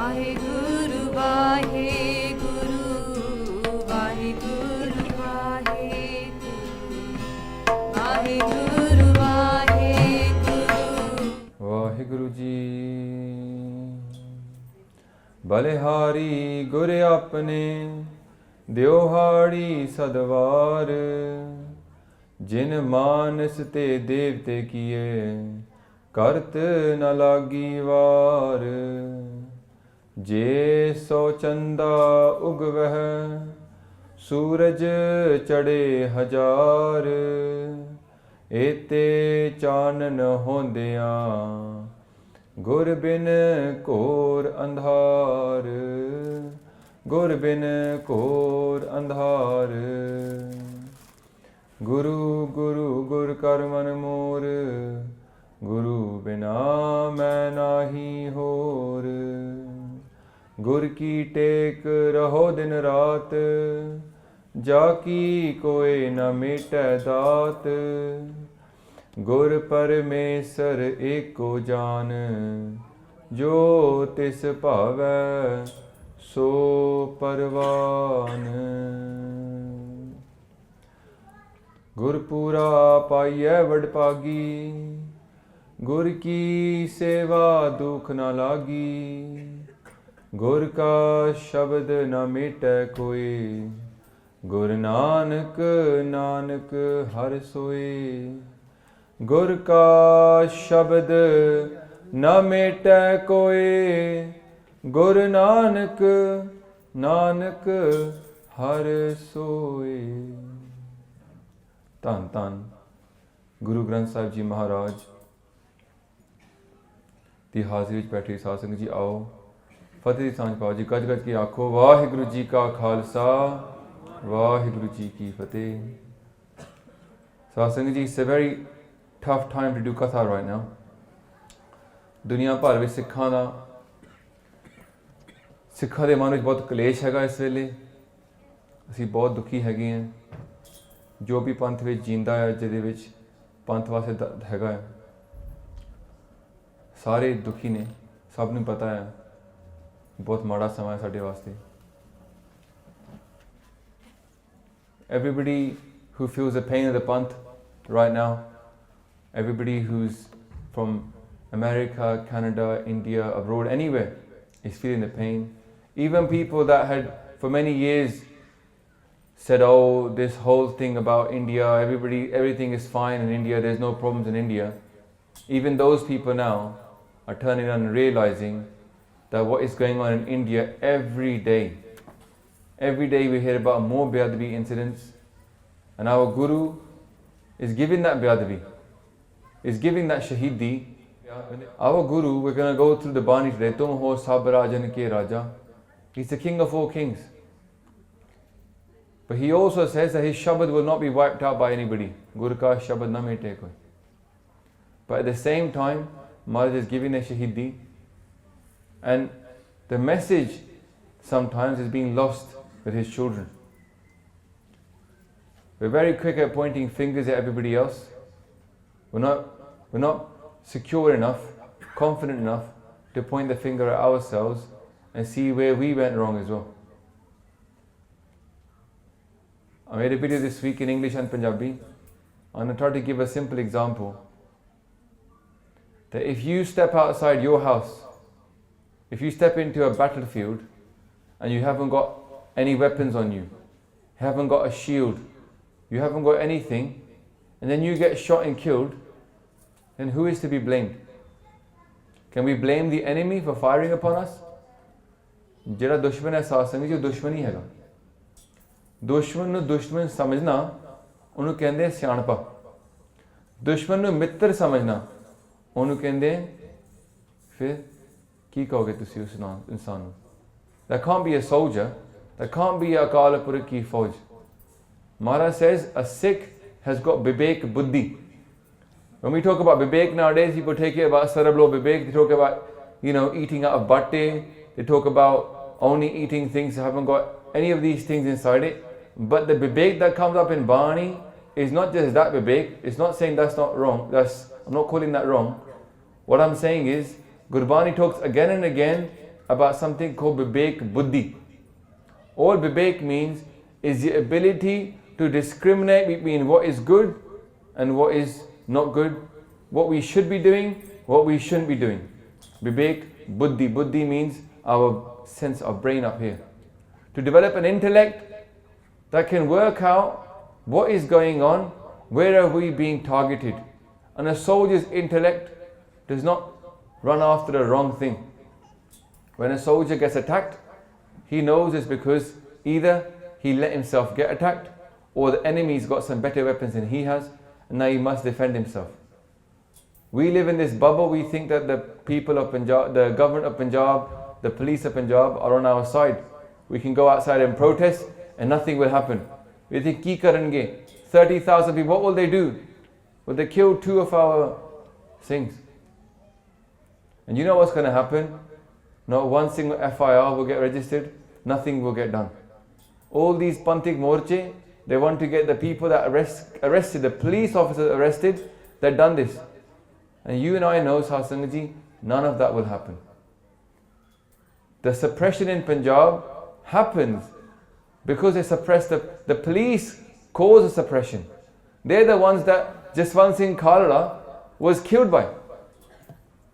ਵਾਹਿਗੁਰੂ ਵਾਹਿਗੁਰੂ ਵਾਹਿਗੁਰੂ ਵਾਹਿਗੁਰੂ ਵਾਹਿਗੁਰੂ ਵਾਹਿਗੁਰੂ ਜੀ। ਬਲਿਹਾਰੀ ਗੁਰ ਆਪਣੇ ਦਿਓਹਾੜੀ ਸਦਵਾਰ, ਜਿਨ ਮਾਨਸ ਤੇ ਦੇਵਤੇ ਕੀਏ ਕਰਤ ਨ ਲਾਗੀ ਵਾਰ। ਜੇ ਸੋ ਚੰਦਾ ਉਗਵਹਿ ਸੂਰਜ ਚੜੇ ਹਜ਼ਾਰ, ਏਤੇ ਚਾਨਣ ਹੋਂਦਿਆਂ ਗੁਰ ਬਿਨ ਘੋਰ ਅੰਧਾਰ। ਗੁਰ ਬਿਨ ਘੋਰ ਅੰਧਾਰ। ਗੁਰੂ ਗੁਰੂ ਗੁਰ ਕਰ ਮਨ ਮੋਰ, ਗੁਰੂ ਬਿਨਾ ਮੈਂ ਨਾਹੀ ਹੋਰ। ਗੁਰ ਕੀ ਟੇਕ ਰਹੋ ਦਿਨ ਰਾਤ, ਜਾ ਕੀ ਕੋਇ ਨ ਮੇਟੈ ਦਾਤ। ਗੁਰ ਪਰਮੇਸ਼ਰ ਏਕੋ ਜਾਨ, ਜੋ ਤਿਸ ਭਾਵੈ ਸੋ ਪਰਵਾਨ। ਗੁਰ ਪੂਰਾ ਪਾਈਐ ਵਡਭਾਗੀ, ਗੁਰ ਕੀ ਸੇਵਾ ਦੁਖ ਨ ਲਾਗੀ। ਗੁਰ ਕਾ ਸ਼ਬਦ ਨ ਮੇਟੈ ਕੋਇ, ਗੁਰ ਨਾਨਕ ਨਾਨਕ ਹਰਿ ਸੋਇ। ਗੁਰ ਕਾ ਸ਼ਬਦ ਨ ਮੇਟੈ ਕੋਇ, ਗੁਰ ਨਾਨਕ ਨਾਨਕ ਹਰਿ ਸੋਇ। ਧੰਨ ਧੰਨ ਗੁਰੂ ਗ੍ਰੰਥ ਸਾਹਿਬ ਜੀ ਮਹਾਰਾਜ ਦੀ ਹਾਜ਼ਰੀ ਵਿੱਚ ਬੈਠੇ ਸਾਧ ਸੰਗਤ ਜੀ, ਆਓ ਫਤਿਹ ਦੀ ਸਾਂਝ ਪਾਓ ਜੀ। ਗੱਜ ਗੱਜ ਕੇ ਆਖੋ ਵਾਹਿਗੁਰੂ ਜੀ ਕਾ ਖਾਲਸਾ ਵਾਹਿਗੁਰੂ ਜੀ ਕੀ ਫਤਿਹ। ਸਾਧ ਸੰਗਤ ਜੀ, it's a very tough time to do katha right now. ਦੁਨੀਆ ਭਰ ਵਿੱਚ ਸਿੱਖਾਂ ਦੇ ਮਨ ਵਿੱਚ ਬਹੁਤ ਕਲੇਸ਼ ਹੈਗਾ ਇਸ ਵੇਲੇ। ਅਸੀਂ ਬਹੁਤ ਦੁਖੀ ਹੈਗੇ ਹਾਂ। ਜੋ ਵੀ ਪੰਥ ਵਿੱਚ ਜੀਂਦਾ ਹੈ, ਜਿਹਦੇ ਵਿੱਚ ਪੰਥ ਵਾਸਤੇ ਦਰਦ ਹੈਗਾ ਹੈ, ਸਾਰੇ ਦੁਖੀ ਨੇ। ਸਭ ਨੂੰ ਪਤਾ ਹੈ ਬਹੁਤ ਮਾੜਾ ਸਮਾਂ ਹੈ ਸਾਡੇ ਵਾਸਤੇ। Everybody who feels the pain of the panth right now, everybody who's from America, Canada, India, abroad, anywhere, is feeling the pain. Even people that had for many years said, oh, this whole thing about India, everything is fine in India, there's no problems in India. Even those people now are turning on and realizing that what is going on in India every day we hear about more Beadbi incidents, and our Guru is giving that Beadbi, is giving that Shaheedi. Our Guru, we're going to go through the Bani today. Tum ho sab rajan ke raja. He's the king of all kings. But he also says that his shabad will not be wiped out by anybody. Guru ka shabad na mete koi. But at the same time, Maharaj is giving a Shaheedi, and the message sometimes is being lost with his children. We're very quick at pointing fingers at everybody else. We're not secure enough, confident enough to point the finger at ourselves and see where we went wrong as well. I made a video this week in English and Punjabi, and I tried to give a simple example. That if you step outside your house, if you step into a battlefield and you haven't got any weapons on you, you haven't got a shield, you haven't got anything, and then you get shot and killed, then who is to be blamed? Can we blame the enemy for firing upon us? ਜਿਹੜਾ ਦੁਸ਼ਮਣ ਹੈ ਸਾਧ ਸੰਗਤ ਜੀ, ਉਹ ਦੁਸ਼ਮਣ ਹੀ ਹੈਗਾ। ਦੁਸ਼ਮਣ ਨੂੰ ਦੁਸ਼ਮਣ ਸਮਝਣਾ ਉਹਨੂੰ ਕਹਿੰਦੇ ਸਿਆਣਪਾ। ਦੁਸ਼ਮਣ ਨੂੰ ਮਿੱਤਰ ਸਮਝਣਾ ਉਹਨੂੰ ਕਹਿੰਦੇ ਫਿਰ ਕੀ ਕਹੋਗੇ ਤੁਸੀਂ ਉਸ ਇਨਸਾਨ ਨੂੰ? That can't be a soldier, that can't be a Akal Purukh ki fauj. Maharaj says a Sikh has got Vivek Buddhi. When we talk about Vivek nowadays, people take it about cerebral Vivek. They talk about, eating out of batte. They talk about only eating things that haven't got any of these things inside it. But the Vivek that comes up in Bani is not just that Vivek. It's not saying that's not wrong. I'm not calling that wrong. What I'm saying is, Gurbani talks again and again about something called Vivek Buddhi. All Vivek means is the ability to discriminate between what is good and what is not good, what we should be doing, what we shouldn't be doing. Vivek Buddhi. Buddhi means our sense of brain up here. To develop an intellect that can work out what is going on, where are we being targeted. And a soldier's intellect does not run after the wrong thing. When a soldier gets attacked, he knows it's because either he let himself get attacked or the enemy's got some better weapons than he has, and now he must defend himself. We live in this bubble. We think that the people of Punjab, the government of Punjab, the police of Punjab are on our side. We can go outside and protest and nothing will happen. We think, ki karenge? 30,000 people, what will they do? Well, they killed 2 of our Singhs. And you know what's going to happen? Not one single FIR will get registered, nothing will get done. All these Panthik Morche, they want to get the people that arrested, the police officers arrested, that done this. And you and I know, Sasangaji, none of that will happen. The suppression in Punjab happens because they suppress the police cause the suppression. They're the ones that Jaswant Singh Khalra was killed by.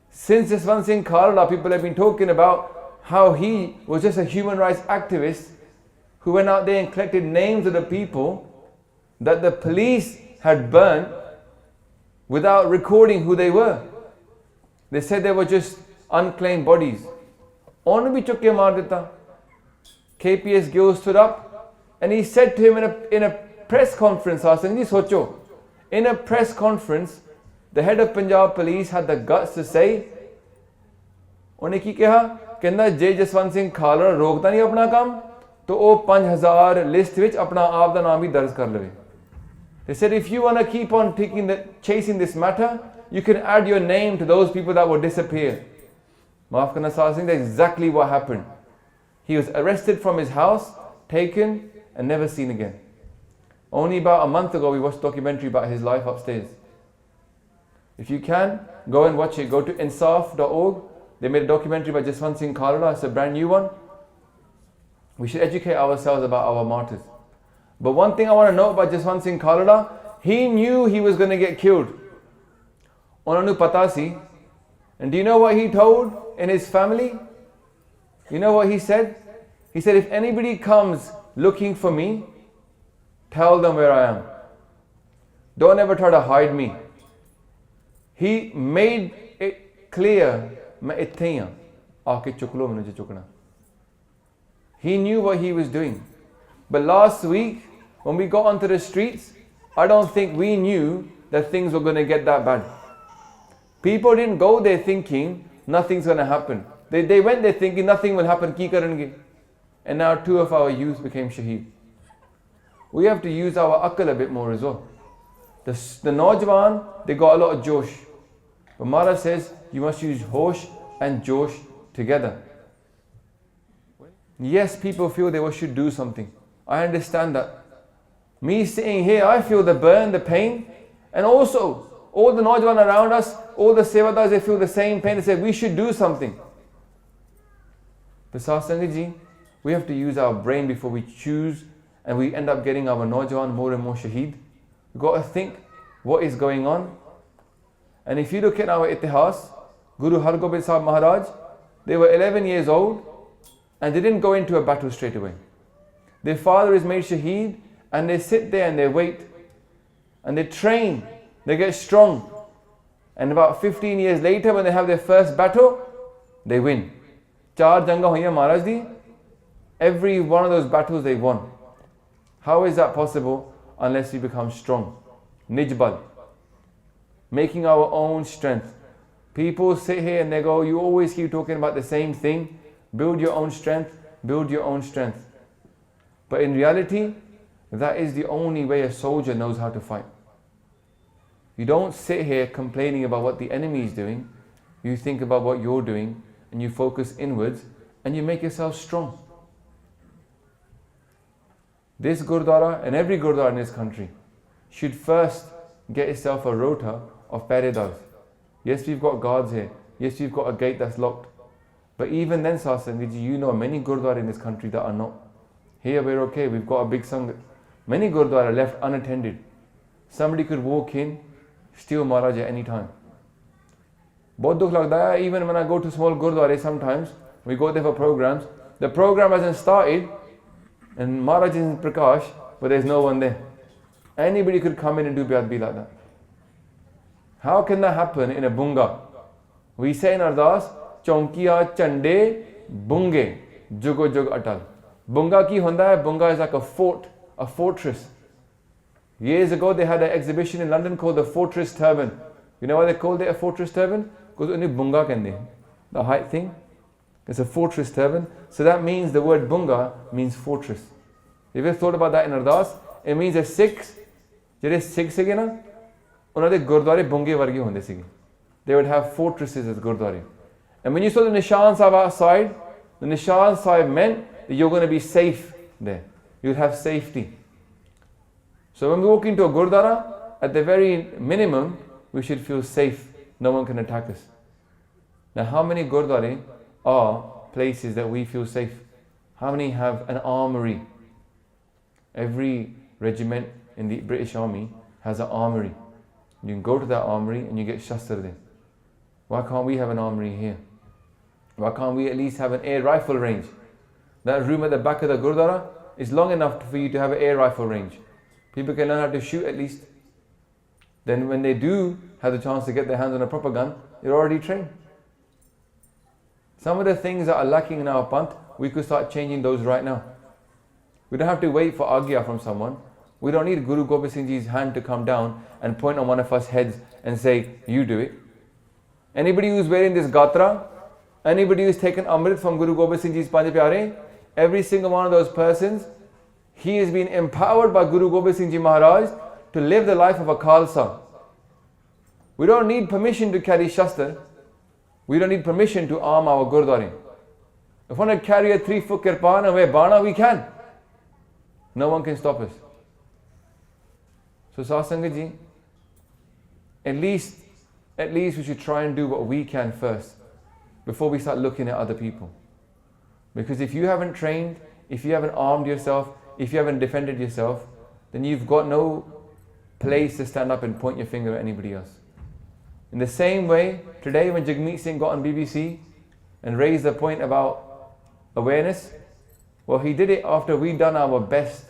Since Jaswant Singh Khalra, people have been talking about how he was just a human rights activist who went out there and collected names of the people that the police had burnt without recording who they were. They said they were just unclaimed bodies. Only bhi chukke maar dita. KPS Gill stood up and he said to him in a press conference, in a press conference, the head of Punjab Police had the guts to say, ਉਹਨੇ ਕੀ ਕਿਹਾ ਕਹਿੰਦਾ ਜੇ ਜਸਵੰਤ ਸਿੰਘ ਖਾਲੜਾ ਰੋਕਦਾ ਨਹੀਂ ਆਪਣਾ ਕੰਮ तो वो 5000 लिस्ट विच अपना आप दा नाम भी दर्ज कर लवे. They said if you want to keep on chasing this matter, you can add your name to those people that will disappear. Maaf karna Sahib, that's exactly what happened. He was arrested from his house, taken and never seen again. Only about a month ago we watched a documentary about his life upstairs. If you can, go and watch it. Go to insaf.org. They made a documentary about Jaswant Singh Khalra. It's a brand new one. We should educate ourselves about our martyrs. But one thing I want to know about Jaswant Singh Khalra, he knew he was going to get killed. Onanu patasi. And do you know what he told in his family? You know what he said? He said, if anybody comes looking for me, tell them where I am. Don't ever try to hide me. He made it clear, he knew what he was doing. But last week, when we got onto the streets, I don't think we knew that things were going to get that bad. People didn't go there thinking nothing's going to happen. They went there thinking nothing will happen. Ki karenge? And now 2 of our youth became Shaheed. We have to use our akal a bit more as well. The Najwan, they got a lot of josh. But Mara says you must use hosh and josh together. Yes, people feel they should do something. I understand that. Me sitting here, I feel the burn, the pain. And also, all the Najwan around us, all the Sevadars, they feel the same pain. They say, we should do something. But Sasangaji, we have to use our brain before we choose, and we end up getting our Najwan more and more Shaheed. We've got to think what is going on. And if you look at our Itihas, Guru Har Gobind Sahib Maharaj, they were 11 years old and they didn't go into a battle straight away. Their father is made Shaheed and they sit there and they wait and they train, they get strong. And about 15 years later, when they have their first battle, they win. Char Janga Hoya Maharaj di, every one of those battles they won. How is that possible? Unless we become strong. Nijbal. Making our own strength. People sit here and they go, you always keep talking about the same thing. Build your own strength, build your own strength. But in reality, that is the only way a soldier knows how to fight. You don't sit here complaining about what the enemy is doing. You think about what you're doing and you focus inwards and you make yourself strong. This Gurdwara and every Gurdwara in this country should first get itself a rota of Peredars. Yes, we've got guards here. Yes, we've got a gate that's locked. But even then, Sasangaji, you know many Gurdwara in this country that are not. Here we're okay, we've got a big Sangha. Many Gurdwara left unattended. Somebody could walk in, steal Maharaj at any time. Bahut dukh lagda hai, even when I go to small Gurdwara sometimes, we go there for programs, the program hasn't started and Maharaj is in Prakash, but there's no one there. Anybody could come in and do Beadbi like that. How can that happen in a bunga? We say in Ardas, Chonkiya Chande Bunge Jugo Jug Atal. Bunga ki honda hai, bunga is like a fort, a fortress. Years ago they had an exhibition in London called the Fortress Turban. You know why they called it a Fortress Turban? Because only bunga kende hain. The height thing. It's a fortress turban. So that means the word bunga means fortress. If you thought about that in Ardas, it means the Sikhs, jehde Sikhs sige na, unna de gurdware bunge varge honde sige. They would have fortresses as gurdware. And when you saw the Nishan Sahib outside, the Nishan Sahib meant that you're going to be safe there. You'll have safety. So when we walk into a gurdwara, at the very minimum, we should feel safe. No one can attack us. Now, how many gurdwara are places that we feel safe? How many have an armory? Every regiment in the British Army has an armory. You can go to that armory and you get shastra there. Why can't we have an armory here? Why can't we at least have an air rifle range? That room at the back of the Gurdwara is long enough for you to have an air rifle range. People can learn how to shoot at least. Then when they do have the chance to get their hands on a proper gun, they're already trained. Some of the things that are lacking in our panth, we could start changing those right now. We don't have to wait for agya from someone. We don't need Guru Gobind Singh Ji's hand to come down and point on one of us heads and say, you do it. Anybody who's wearing this gatra, anybody who's taken Amrit from Guru Gobind Singh Ji's Panj Pyare, every single one of those persons, he has been empowered by Guru Gobind Singh Ji Maharaj to live the life of a Khalsa. We don't need permission to carry Shastra. We don't need permission to arm our Gurdwara. If we want to carry a 3-foot kirpan and wear bana, we can. No one can stop us. So Sasangat ji, at least we should try and do what we can first before we start looking at other people. Because if you haven't trained, if you haven't armed yourself, if you haven't defended yourself, then you've got no place to stand up and point your finger at anybody else. In the same way, today when Jagmeet Singh got on BBC and raised the point about awareness, well, he did it after we'd done our best.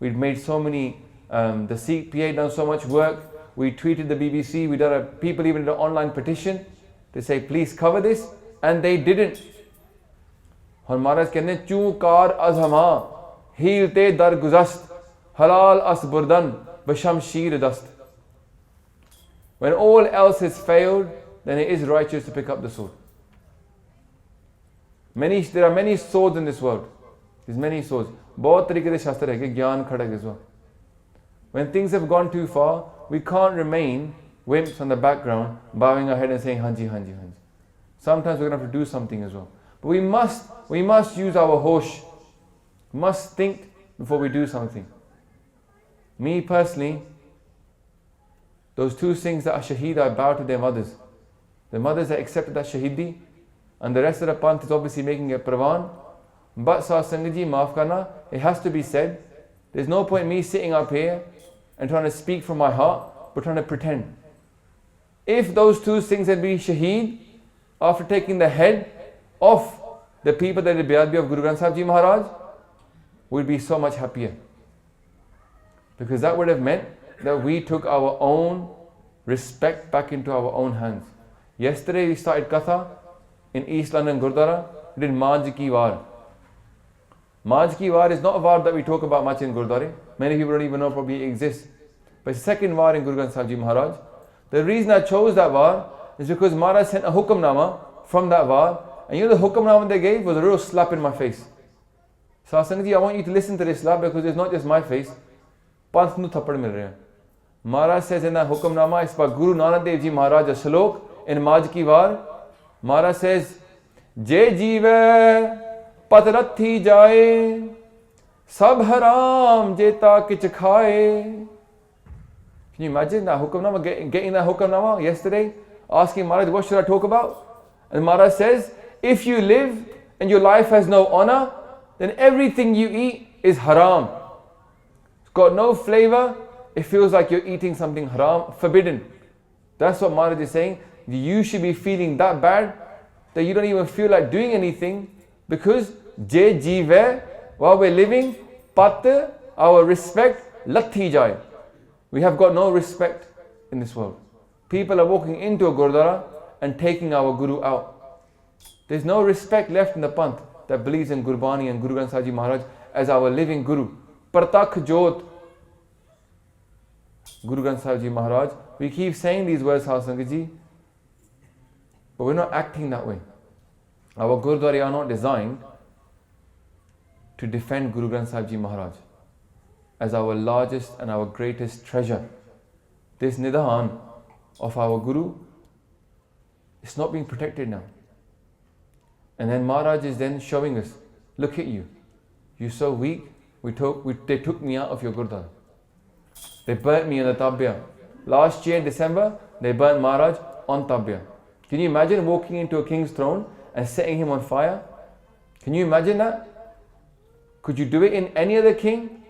We'd made so many, the Sikh PA done so much work. We tweeted the BBC, we done people even did an online petition to say, please cover this, and they didn't. And Maharaj kehne, "Chu kar azhama, hilte dar guzast, halal as burdan, bashamshir dast." When all else has failed, then it is righteous to pick up the sword. There are many swords in this world. There's many swords. Bahut tarike de shastra hai ki gyan khadag as well. When things have gone too far, we can't remain wimps on the background, bowing our head and saying, Hanji, Hanji, Hanji. Sometimes we're going to have to do something as well. But we must use our hosh. We must think before we do something. Me personally, those two things that are Shaheed, I bow to their mothers. The mothers that accepted that Shaheedi, and the rest of the Panth is obviously making a pravan. But Sasangat ji, maaf karna, it has to be said. There's no point me sitting up here and trying to speak from my heart, but trying to pretend. If those two things had been Shaheed, after taking the head off the people that did Beadbi of Guru Granth Sahib Ji Maharaj, we'd be so much happier. Because that would have meant that we took our own respect back into our own hands. Yesterday we started Katha in East London Gurdwara. We did Manj Ki War. Manj Ki War is not a war that we talk about much in Gurdwara. Many people don't even know probably it exists. But it's the second war in Guru Granth Sahib Ji Maharaj. The reason I chose that war is because Maharaj sent a hukamnama from that war. And you know the hukamnama they gave was a real slap in my face. So Sasangat ji, I want you to listen to this slap because it's not just my face. Panth nu thappad mil rahe hain. Maharaj says in that hukamnama, it's by Guru Nanak Dev Ji Maharaj, a slok in Manj Ki War. Maharaj says, Je jeeve patarathi jaye, sab haram jeta kich khaye. Can you imagine that hukamnama, getting that hukamnama yesterday, asking Maharaj, what should I talk about? And Maharaj says, if you live and your life has no honor, then everything you eat is haram. It's got no flavor. It feels like you're eating something haram, forbidden. That's what Maharaj is saying. You should be feeling that bad that you don't even feel like doing anything, because je jeeve, while we're living, pat, our respect, lathi jai. We have got no respect in this world. People are walking into a Gurdwara and taking our Guru out. There's no respect left in the Panth that believes in Gurbani and Guru Granth Sahib Ji Maharaj as our living Guru. Pratakh Jot. Guru Granth Sahib Ji Maharaj. We keep saying these words, Sangat Ji, but we're not acting that way. Our Gurdwara are not designed to defend Guru Granth Sahib Ji Maharaj as our largest and our greatest treasure. This Nidhan of our Guru is not being protected now. And then Maharaj is then showing us, look at you. You're so weak. They took me out of your Gurdwara. They burnt me on the Tabya. Last year, December, they burnt Maharaj on Tabya. Can you imagine walking into a king's throne and setting him on fire? Can you imagine that? Could you do it in any other king?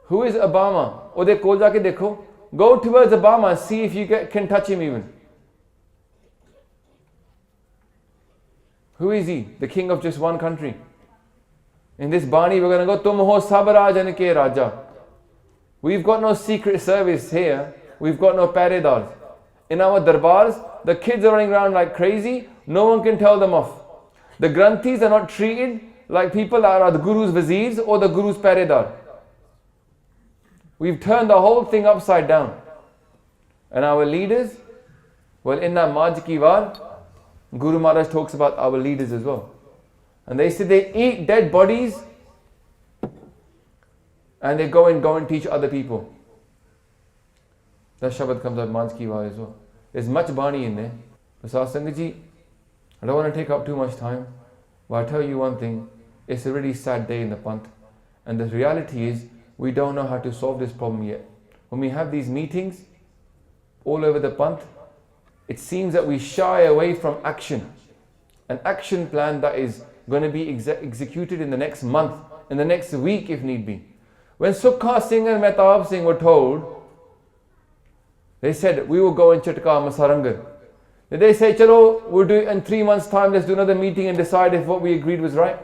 Who is Obama? Or they kol jaake dekho. Go towards Obama, see if you can touch him even. Who is he? The king of just one country. In this Bani, we're going to go, Tum ho sab rajan ke raja. We've got no secret service here. We've got no paredars. In our darbars, the kids are running around like crazy. No one can tell them off. The Granthis are not treated like people that are the Guru's viziers or the Guru's paredar. We've turned the whole thing upside down. And our leaders, well, in that Maj Ki War, Guru Maharaj talks about our leaders as well. And they say they eat dead bodies and they go and teach other people. That shabad comes out Maj Ki War as well. There's much Bani in there. But Sangat Ji, I don't want to take up too much time, but I'll tell you one thing. It's a really sad day in the Panth. And the reality is, we don't know how to solve this problem yet. When we have these meetings all over the Panth, it seems that we shy away from action. An action plan that is going to be executed in the next month, in the next week if need be. When Sukha Singh and Mehtab Singh were told, they said, we will go in Chatka Masarangar. Did they say, chalo, we'll do it in 3 months' time, let's do another meeting and decide if what we agreed was right?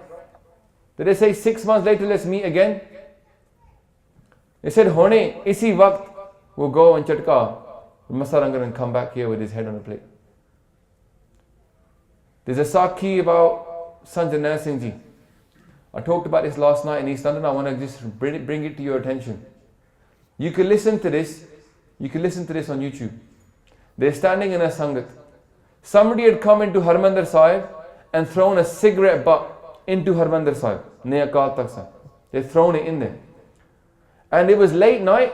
Did they say 6 months later, let's meet again? They said, Hone, isi waqt, we'll go and Chatka Masarangar and come back here with his head on a plate. There's a Sakhi about Sanjana Singh Ji. I talked about this last night in East London. I want to just bring it to your attention. You can listen to this. You can listen to this on YouTube. They're standing in a Sangat. Somebody had come into Harmandir Sahib and thrown a cigarette butt into Harmandir Sahib. They'd thrown it in there. And it was late night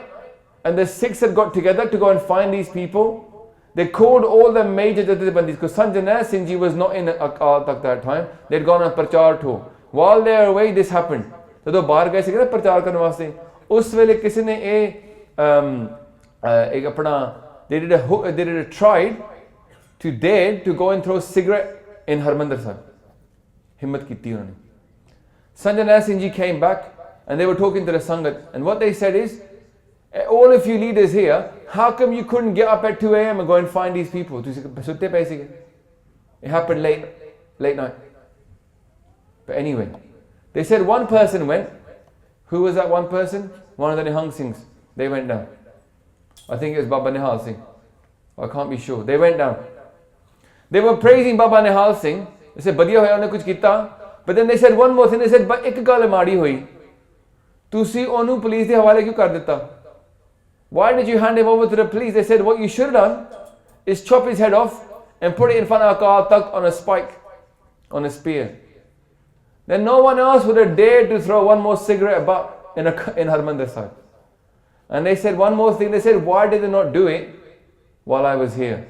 and the Sikhs had got together to go and find these people. They called all the major Jathabandis because Sanjana Singh Ji was not in Akal Tak that time. They'd gone on Prachar tour. While they were away, this happened. So they बाहर गए थे प्रचार करने वास्ते. उस वेले किसी ने एक अपना they did a tried to dare to go and throw a cigarette in Harmandir Sahib. Himmat ki thi unhone. Sanjana Singh Ji came back and they were talking to the Sangat, and what they said is, all of you leaders here, how come you couldn't get up at 2 a.m. and go and find these people? It happened late night. But anyway, they said one person went. Who was that one person? One of the Nihang Singhs. They went down. I think it was Baba Nihal Singh. I can't be sure. They went down. They were praising Baba Nihal Singh. They said, Badiya hoya unne kuch kita. But then they said one more thing. They said, but ek gall maadi hoyi. Tusi onu police de hawale kyun kar ditta? Why did you hand him over to the police? They said, what you should have done is chop his head off and put it in front of Akal Takht on a spike, on a spear. Then no one else would have dared to throw one more cigarette butt in Harmandir Sahib. And they said one more thing. They said, why did they not do it while I was here?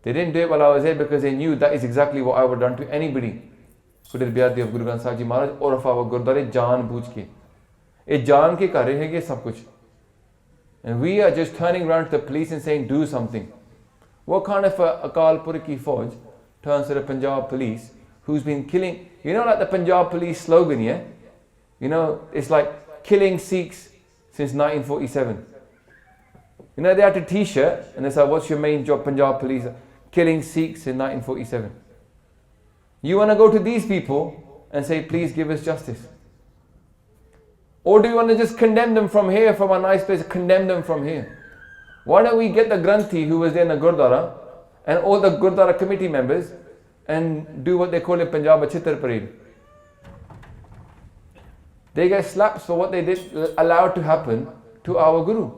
They didn't do it while I was here because they knew that is exactly what I would have done to anybody who did Beadbi of Guru Granth Sahib Ji Maharaj or of our Gurdwara Jaan Mujhai. Ye jaan ke kar rahe hain sab kuch. And we are just turning around to the police and saying, do something. What kind of a Akal Pur ki Fauj turns to the Punjab police, who's been killing, like the Punjab police slogan, yeah? It's like killing Sikhs since 1947. They had a t-shirt and they said, what's your main job, Punjab police? Killing Sikhs in 1947. You want to go to these people and say, please give us justice? Or do you want to just condemn them from here, from a nice place, condemn them from here? Why don't we get the Granthi who was there in the Gurdwara and all the Gurdwara committee members and do what they call in Punjab a Chittar Parade? They get slaps for what they did, allowed to happen to our Guru.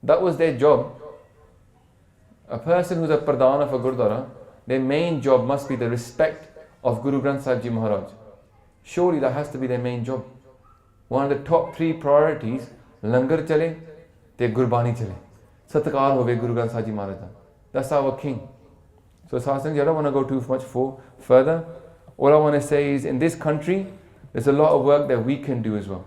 That was their job. A person who's a Pradhan of a Gurdwara, their main job must be the respect of Guru Granth Sahib Ji Maharaj. Surely that has to be their main job. One of the top 3 priorities, Langar chale, te Gurbani chale. Satkar hove Guru Granth Sahib Ji Maharaj. That's our king. So Satsang, I don't want to go too much further. All I want to say is, in this country, there's a lot of work that we can do as well.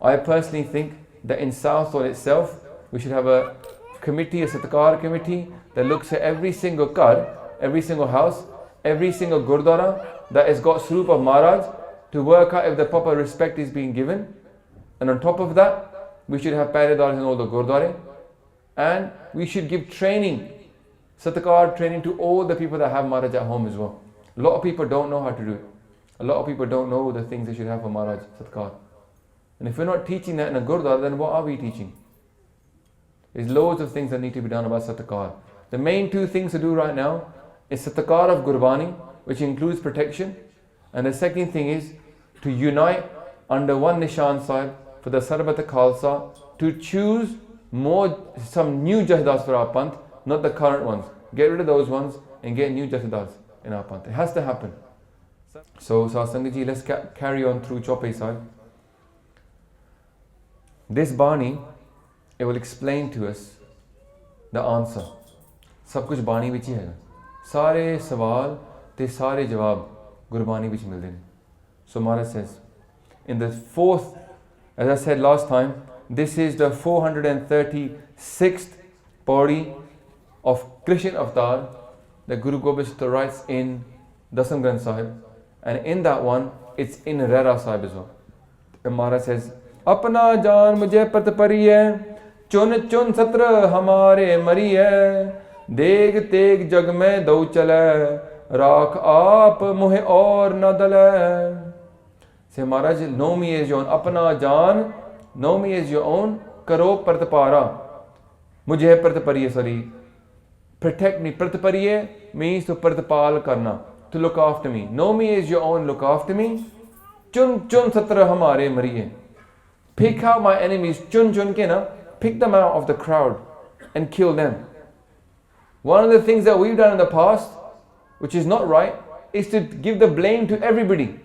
I personally think that in Southall itself, we should have a committee, a Satkar committee, that looks at every single kar, every single house, every single Gurdwara that has got Swarup of Maharaj, to work out if the proper respect is being given. And on top of that, we should have Paradars in all the Gurdwara. And we should give training, Satkar training, to all the people that have Maharaj at home as well. A lot of people don't know how to do it. A lot of people don't know the things they should have for Maharaj, Satkar. And if we're not teaching that in a Gurdwara, then what are we teaching? There's loads of things that need to be done about Satkar. The main 2 things to do right now is Satkar of Gurbani, which includes protection. And the second thing is to unite under one Nishan Sahib for the Sarbat Khalsa, to choose some new Jahdars for our Panth, not the current ones. Get rid of those ones and get new Jahdars in our Panth. It has to happen. So Satsang Ji, let's carry on through Chaupai Sahib. This Bani, it will explain to us the answer. सब कुछ बाणी विच ही हैगा. सारे सवाल ते सारे जवाब गुरबानी विच मिलते हैं. So Maharaj says, in the 4th, as I said last time, this is the 436th pauri of Krishna Avatar that Guru Gobind Singh writes in Dasam Granth Sahib, and in that one it's in Rehraas Sahib as well. And Maharaj says, Apna Jaan Mujhai Pratpareeai, chun chun satra hamare mariye, deg teg jag mein dau chale, rakh aap muhe aur na dale. Say, Maharaj, know me as your own. Apna Jaan, know me as your own. Karo Pratpara. Mujhai Pratpareeai, sorry. Protect me. Pratpareeai means to Pratpal karna, to look after me. Know me as your own, look after me. Chun chun satra hamare mariye. Pick out my enemies. Chun chun ke na. Pick them out of the crowd and kill them. One of the things that we've done in the past, which is not right, is to give the blame to everybody.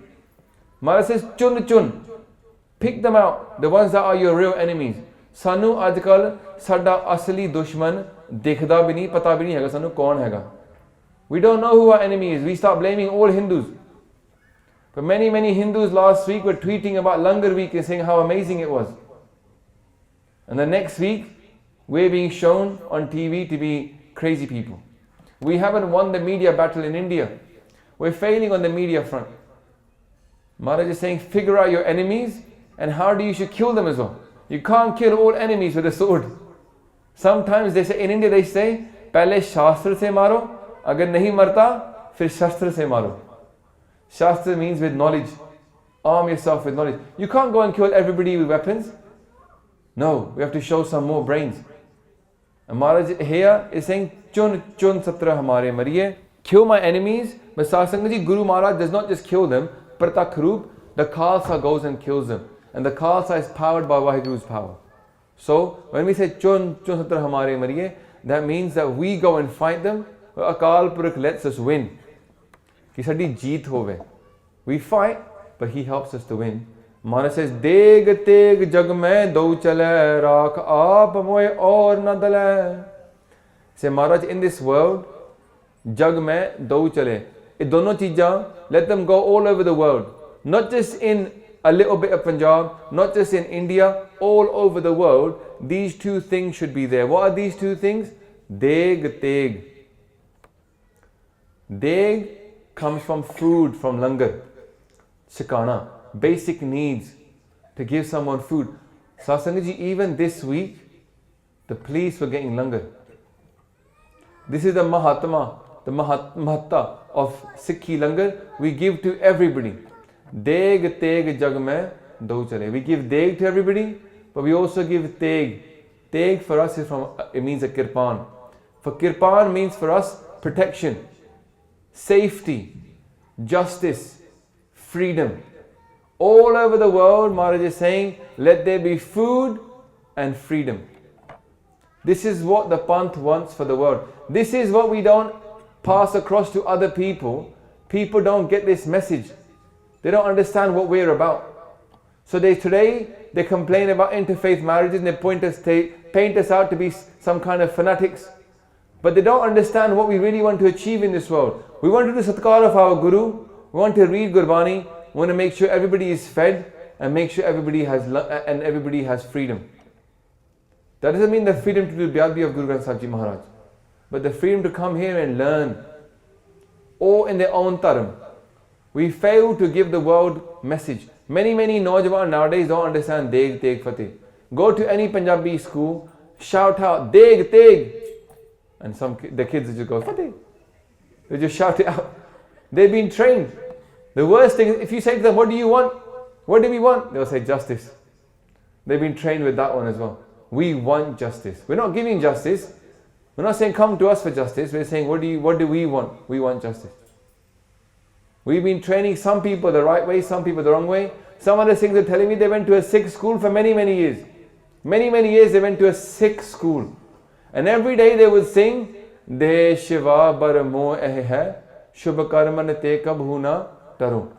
Maharaj says, chun chun. Pick them out, the ones that are your real enemies. Sanu ajkal sada asli dushman dikhda bhi nahi, pata bhi nahi hega sanu kaun hega. We don't know who our enemy is. We start blaming all Hindus. But many Hindus last week were tweeting about Langar week and saying how amazing it was. And the next week, we're being shown on TV to be crazy people. We haven't won the media battle in India. We're failing on the media front. Maharaj is saying, figure out your enemies and how you should kill them as well. You can't kill all enemies with a sword. Sometimes they say, in India they say, pehle shastra se maro, agar nahi marta, fir shastra se maro. Shastra means with knowledge. Arm yourself with knowledge. You can't go and kill everybody with weapons. No, we have to show some more brains. And Maharaj here is saying, chun chun satra hamare mariye. Kill my enemies. But Satsang Guru Maharaj does not just kill them. Pratak Roop, the Khalsa goes and kills them. And the Khalsa is powered by Vaheguru's power. So, when we say chun chun satra hamare mariye, that means that we go and fight them. Akal Purakh lets us win. Ki sadi jeet hove. We fight, but he helps us to win. Maharaj says, Deg teg jag mein dau chale, rakh aap moye aur na dale. Say, Maharaj, in this world, jag mein dau chale. Ye dono cheejan, let them go all over the world. Not just in a little bit of Punjab, not just in India, all over the world. These 2 things should be there. What are these 2 things? Deg teg. Deg comes from food, from langar, chikana, basic needs, to give someone food. Satsangaji, even this week, the police were getting langar. This is the Mahatma, the Mahatta of Sikhi langar. We give to everybody. Deg teg jag mein do chale. We give deg to everybody, but we also give teg. Teg for us is from, it means a kirpan. For kirpan means for us protection, safety, justice, freedom. All over the world, Maharaj is saying, let there be food and freedom. This is what the Panth wants for the world. This is what we don't pass across to other people. People don't get this message. They don't understand what we're about. So today they complain about interfaith marriages and they paint us out to be some kind of fanatics. But they don't understand what we really want to achieve in this world. We want to do satkar of our Guru. We want to read Gurbani. We want to make sure everybody is fed and make sure everybody has freedom. That doesn't mean the freedom to do Beadbi of Guru Granth Sahib Ji Maharaj, but the freedom to come here and learn, all in their own taram. We fail to give the world message. Many Naujawan nowadays don't understand Deg Teg Fateh. Go to any Punjabi school, shout out Deg Teg, and the kids just go Fateh. They just shout it out. They've been trained. The worst thing is, if you say to them, what do you want? What do we want? They'll say justice. They've been trained with that one as well. We want justice. We're not giving justice. We're not saying come to us for justice. We're saying what do we want? We want justice. We've been training some people the right way, some people the wrong way. Some other Sikhs are telling me they went to a Sikh school for many years. Many years they went to a Sikh school. And every day they would sing, De Shiva Bar Mo Eh Hai, Shubh Karman Te Kabhu Na Taru.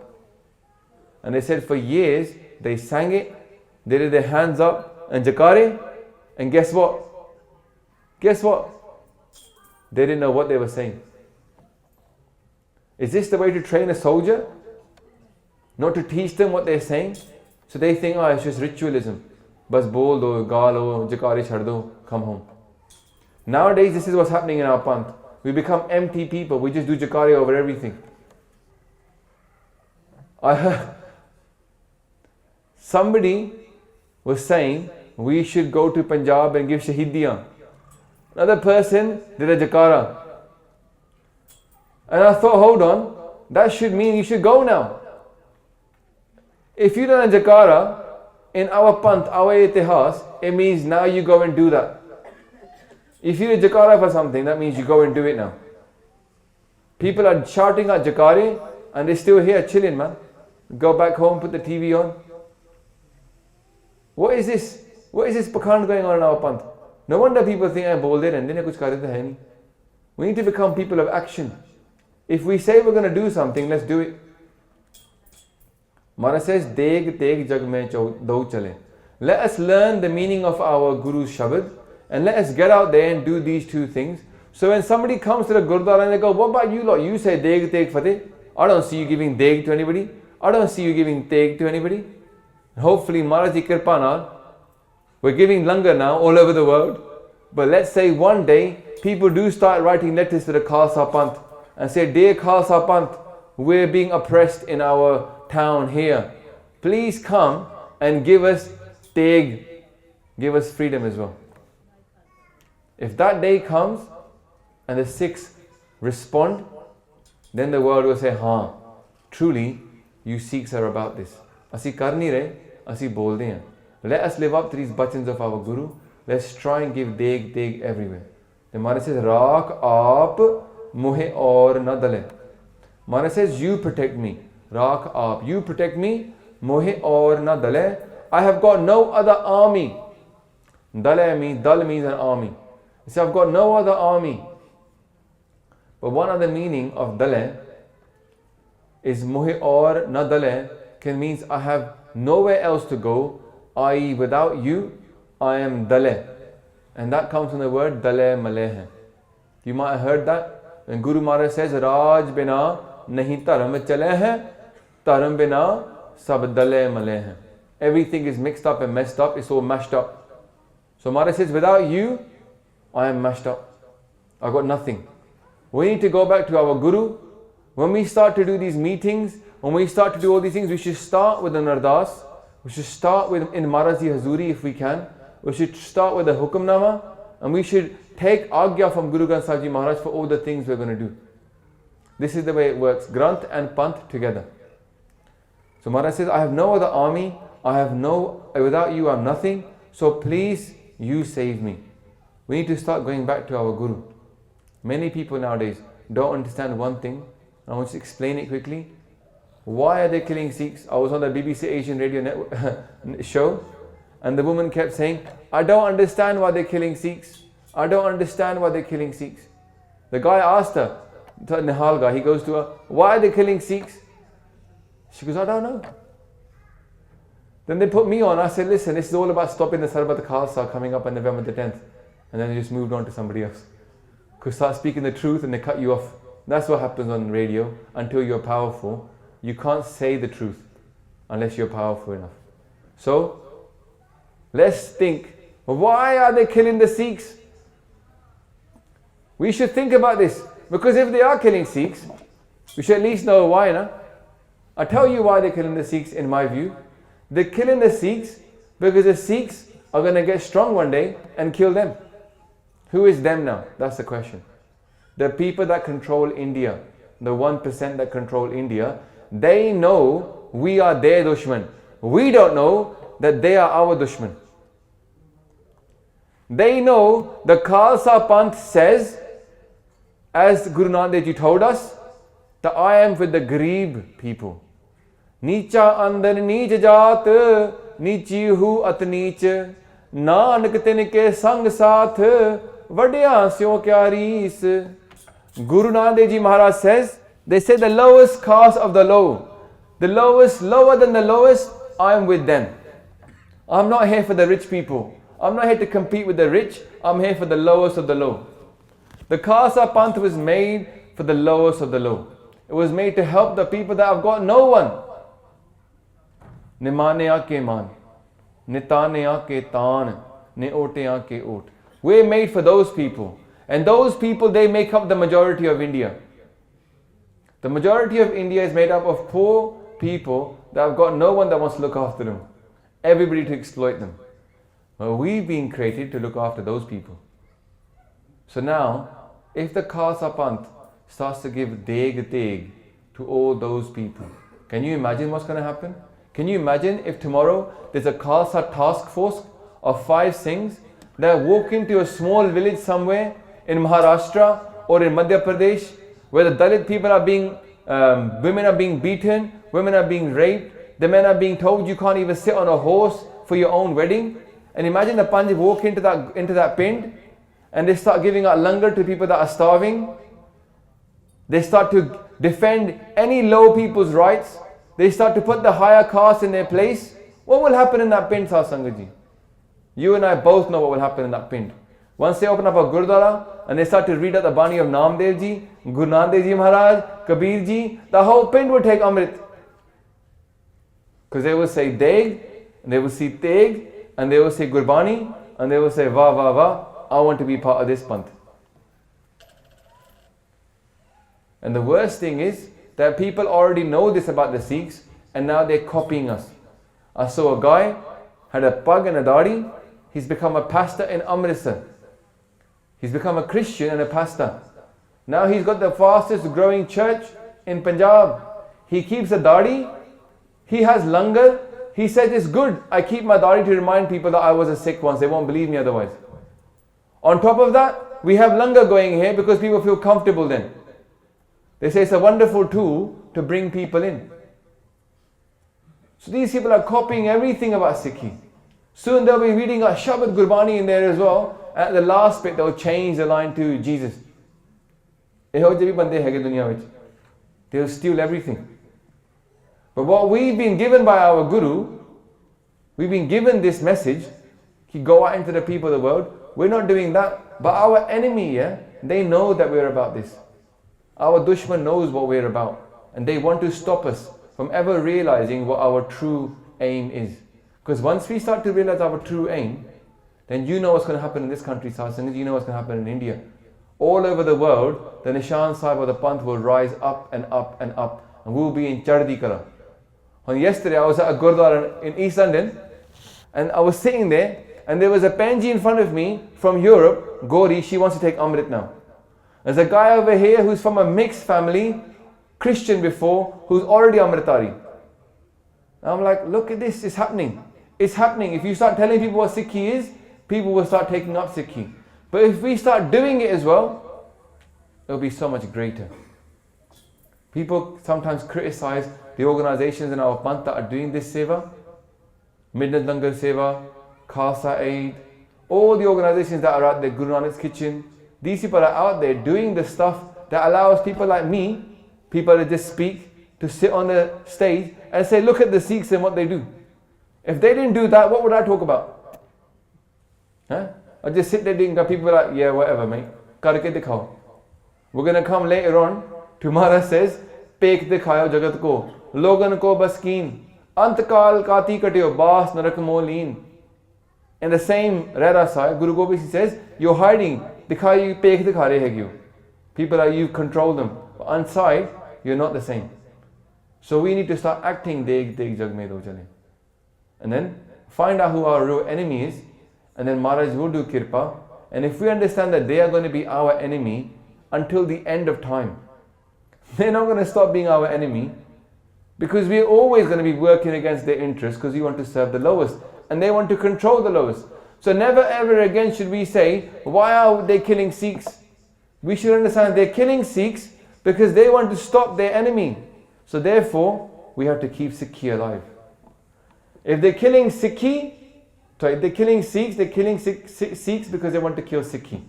And they said for years they sang it, they did their hands up and jakare, and guess what? They didn't know what they were saying. Is this the way to train a soldier? Not to teach them what they're saying? So they think, it's just ritualism. Bas bol do, galo, jakare chhad do, come home. Nowadays, this is what's happening in our Panth. We become empty people. We just do jakare over everything. I heard somebody was saying we should go to Punjab and give Shaheediyan. Another person did a jakara. And I thought, hold on, that should mean you should go now. If you done a jakara in our Panth, our itihas, it means now you go and do that. If you did jakara for something, that means you go and do it now. People are shouting at jakare and they're still here chilling, man. Go back home, put the TV on. What is this? What is this pakhand going on in our Panth? No wonder people think I bol de rehne ne, kuch kar dete hai nahi. We need to become people of action. If we say we're going to do something, let's do it. Mara says, Deg teg jag mein do chale. Let us learn the meaning of our Guru's shabad and let us get out there and do these two things. So when somebody comes to the Gurdwara and they go, what about you lot? You say Deg teg fateh. I don't see you giving Deg to anybody. I don't see you giving Teg to anybody. Hopefully, Maharaj Ji Kirpa naal, we're giving langar now all over the world. But let's say one day, people do start writing letters to the Khalsa Panth and say, Dear Khalsa Panth, we're being oppressed in our town here. Please come and give us Teg, give us freedom as well. If that day comes and the Sikhs respond, then the world will say, truly, you Sikhs are about this. Asi kar nahi rahe, asi bolde hain. Let us live up to these bachans of our Guru. Let's try and give Deg everywhere. The Maharaj says, Raak aap muhe aur na dale. Maharaj says, you protect me. Raak aap, you protect me. Muhe aur na dale. I have got no other army. Dal means an army. He said, I've got no other army. But one other meaning of dale is muhe aur na dale can means I have nowhere else to go, i.e. without you, I am dale. And that comes from the word dale malehe. You might have heard that. When Guru Maharaj says, Raj bina nahi dharam chale hai, dharam bina sab dale malehe. Everything is mixed up and messed up, it's all mashed up. So Maharaj says, without you, I am mashed up. I've got nothing. We need to go back to our Guru. When we start to do these meetings, when we start to do all these things, we should start with an ardas. We should start with in Marazi Hazuri if we can. We should start with a Hukamnama. And we should take Agya from Guru Granth Sahib Ji Maharaj for all the things we're going to do. This is the way it works. Granth and Panth together. So Maharaj says, I have no other army. Without you I'm nothing. So please, you save me. We need to start going back to our Guru. Many people nowadays don't understand one thing. I want to explain it quickly. Why are they killing Sikhs? I was on the BBC Asian Radio Network show, and the woman kept saying, I don't understand why they're killing Sikhs. I don't understand why they're killing Sikhs. The guy asked her, the Nihal guy, he goes to her, why are they killing Sikhs? She goes, I don't know. Then they put me on. I said, listen, this is all about stopping the Sarbat Khalsa coming up on November the 10th. And then they just moved on to somebody else. Because start speaking the truth and they cut you off. That's what happens on radio. Until you're powerful, you can't say the truth unless you're powerful enough. So, let's think, why are they killing the Sikhs? We should think about this. Because if they are killing Sikhs, we should at least know why, no? I'll tell you why they're killing the Sikhs in my view. They're killing the Sikhs because the Sikhs are going to get strong one day and kill them. Who is them now? That's the question. The people that control India, the 1% that control India, they know we are their dushman. We don't know that they are our dushman. They know the Khalsa Panth says, as Guru Nanak Dev Ji told us, that I am with the Garib people. Nicha andar neech jaat, nichi hu at neech, nanak tinke sang saath, vadya syo kya rees. Guru Nanak Dev Ji Maharaj says, they say the lowest caste of the low, the lowest, lower than the lowest, I am with them. I'm not here for the rich people. I'm not here to compete with the rich. I'm here for the lowest of the low. The Khalsa Panth was made for the lowest of the low. It was made to help the people that have got no one. Nimanea ke man, nitanea ke taan, neotea ke ot. We're made for those people. And those people, they make up the majority of India. The majority of India is made up of poor people that have got no one that wants to look after them. Everybody to exploit them. Well, we've been created to look after those people. So now, if the Khalsa Panth starts to give deg to all those people, can you imagine what's going to happen? Can you imagine if tomorrow there's a Khalsa task force of 5 Singhs that walk into a small village somewhere in Maharashtra or in Madhya Pradesh where the Dalit people are being, women are being beaten, women are being raped, the men are being told you can't even sit on a horse for your own wedding. And imagine the Panj walk into that pind and they start giving out langar to people that are starving. They start to defend any low people's rights. They start to put the higher caste in their place. What will happen in that pind, Satsangaji? You and I both know what will happen in that pind. Once they open up a Gurdwara and they start to read out the Bani of Namdev Ji, Guru Nanak Dev Ji Maharaj, Kabir Ji, the whole pind will take Amrit. Because they will say Deg, and they will see Teg, and they will say Gurbani, and they will say Va Va Va, I want to be part of this Panth. And the worst thing is that people already know this about the Sikhs and now they're copying us. I saw a guy, had a pug and a dadi, he's become a pastor in Amritsar. He's become a Christian and a pastor. Now he's got the fastest growing church in Punjab. He keeps a dadi, he has langar, he says it's good. I keep my dadi to remind people that I was a Sikh once, they won't believe me otherwise. On top of that, we have langar going here because people feel comfortable then. They say it's a wonderful tool to bring people in. So these people are copying everything about Sikhi. Soon they'll be reading a Shabad Gurbani in there as well. At the last bit, they'll change the line to Jesus. They'll steal everything. But what we've been given by our Guru, we've been given this message, he go out into the people of the world. We're not doing that. But our enemy, they know that we're about this. Our dushman knows what we're about. And they want to stop us from ever realizing what our true aim is. Because once we start to realize our true aim, then you know what's going to happen in this country, Satsang, you know what's going to happen in India. all over the world, the Nishan Sahib of the Panth will rise up and up and up, and we'll be in Chardi Kala. On yesterday, I was at a Gurdwara in East London, and I was sitting there, and there was a Penji in front of me from Europe, Gauri, she wants to take Amrit now. There's a guy over here who's from a mixed family, Christian before, who's already Amritari. I'm like, look at this, it's happening. It's happening. If you start telling people what Sikhi is, people will start taking up Sikhi. But if we start doing it as well, it'll be so much greater. People sometimes criticize the organizations in our Panth that are doing this seva, Midnight Langar Seva, Khalsa Aid, all the organizations that are out there, Guru Nanak's Kitchen. These people are out there doing the stuff that allows people like me, people that just speak, to sit on the stage and say, look at the Sikhs and what they do. If they didn't do that, what would I talk about? Huh? I'd just sit there doing that. People are like, yeah, whatever, mate. Karke dikhao. We're going to come later on. Tomorrow says, Pek dikhayo jagat ko. Logan ko baskeen. Antakal kati kateo. Bas narak moleen. In the same Rehraas Sahib, Guru Gobind Singh says, you're hiding. Dikhayi pek dikha rahe hai you. People are, you control them. But inside, you're not the same. So we need to start acting deg jag mein do chale. And then find out who our real enemy is. And then Maharaj will do kirpa. And if we understand that they are going to be our enemy until the end of time, they're not going to stop being our enemy, because we're always going to be working against their interests, because we want to serve the lowest and they want to control the lowest. So never ever again should we say, why are they killing Sikhs? We should understand they're killing Sikhs because they want to stop their enemy. So therefore, we have to keep Sikhi alive. If they're killing Sikhi, if they're killing Sikhs, they're killing Sikhs because they want to kill Sikhi.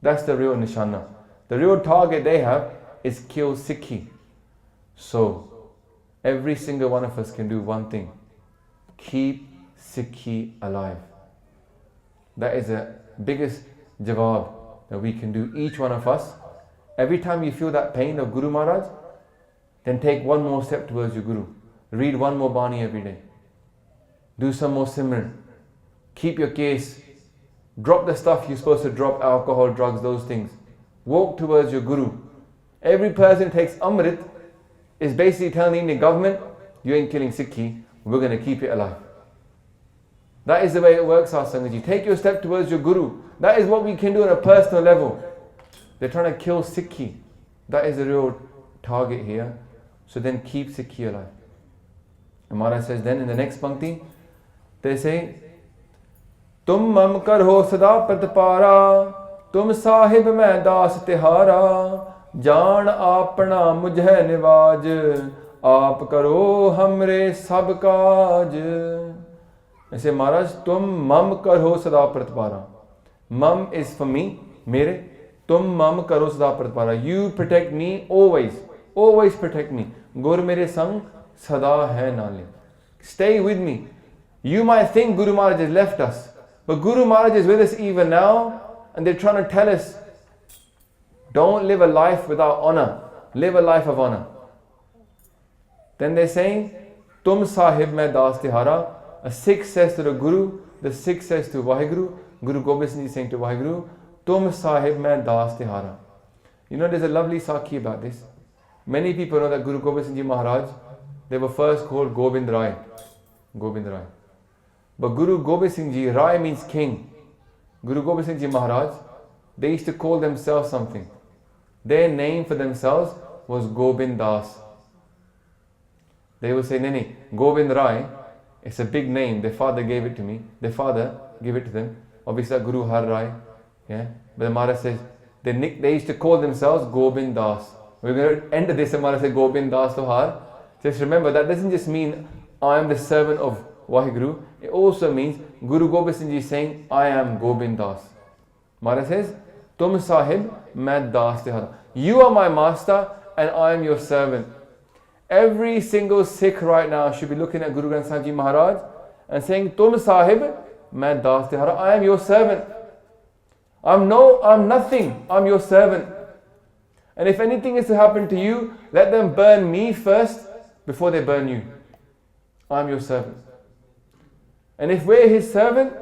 That's the real nishana. The real target they have is kill Sikhi. So, every single one of us can do one thing. Keep Sikhi alive. That is the biggest jawab that we can do, each one of us. Every time you feel that pain of Guru Maharaj, then take one more step towards your Guru. Read one more Bani every day. Do some more Simran. Keep your case. Drop the stuff you're supposed to drop, alcohol, drugs, those things. Walk towards your Guru. Every person who takes Amrit is basically telling the Indian government, you ain't killing Sikhi, we're going to keep it alive. That is the way it works, our Sangaji. Take your step towards your Guru. That is what we can do on a personal level. They're trying to kill Sikhi. That is the real target here. So then keep Sikhi alive. And Maharaj says then in the next Pankti, they say, Tum mam karho sada pratpara, tum sahib main das tihara, Jaan Apna Mujhai nivaj, aap karo hamre sab kaaj. I say, Maharaj, tum mam karho sada pratpara. Mam is for me, mere. Tum mam karo sada pratpara. You protect me always. Always protect me. Gur mere sang sada hai nale. Stay with me. You might think Guru Maharaj has left us, but Guru Maharaj is with us even now, and they're trying to tell us, don't live a life without honor. Live a life of honor. Then they're saying, Tum Sahib mein das tihara. A Sikh says to the Guru, the Sikh says to Vaheguru, Guru Gobind Singh is saying to Vaheguru, Tum Sahib mein das tihara. You know, there's a lovely Sakhi about this. Many people know that Guru Gobind Singh Ji Maharaj, they were first called Gobind Rai. Gobind Rai. But Guru Gobind Singh Ji, Rai means king. Guru Gobind Singh Ji Maharaj, they used to call themselves something. Their name for themselves was Gobind Das. They would say, Nene, Gobind Rai, it's a big name. Their father gave it to me. Their father gave it to them. Obviously, Guru Har Rai. Yeah? But the Maharaj says, they used to call themselves Gobind Das. We're going to end this and Maharaj said Gobind Das to Har. Just remember, that doesn't just mean I am the servant of Vaheguru. It also means Guru Gobind Singh Ji is saying, I am Gobind Das. Maharaj says, Tum Sahib main das tihara. You are my master and I am your servant. Every single Sikh right now should be looking at Guru Granth Sahib Ji Maharaj and saying, Tum Sahib main das tihara. I am your servant. I'm nothing. I'm your servant. And if anything is to happen to you, let them burn me first before they burn you. I'm your servant. And if we're his servant,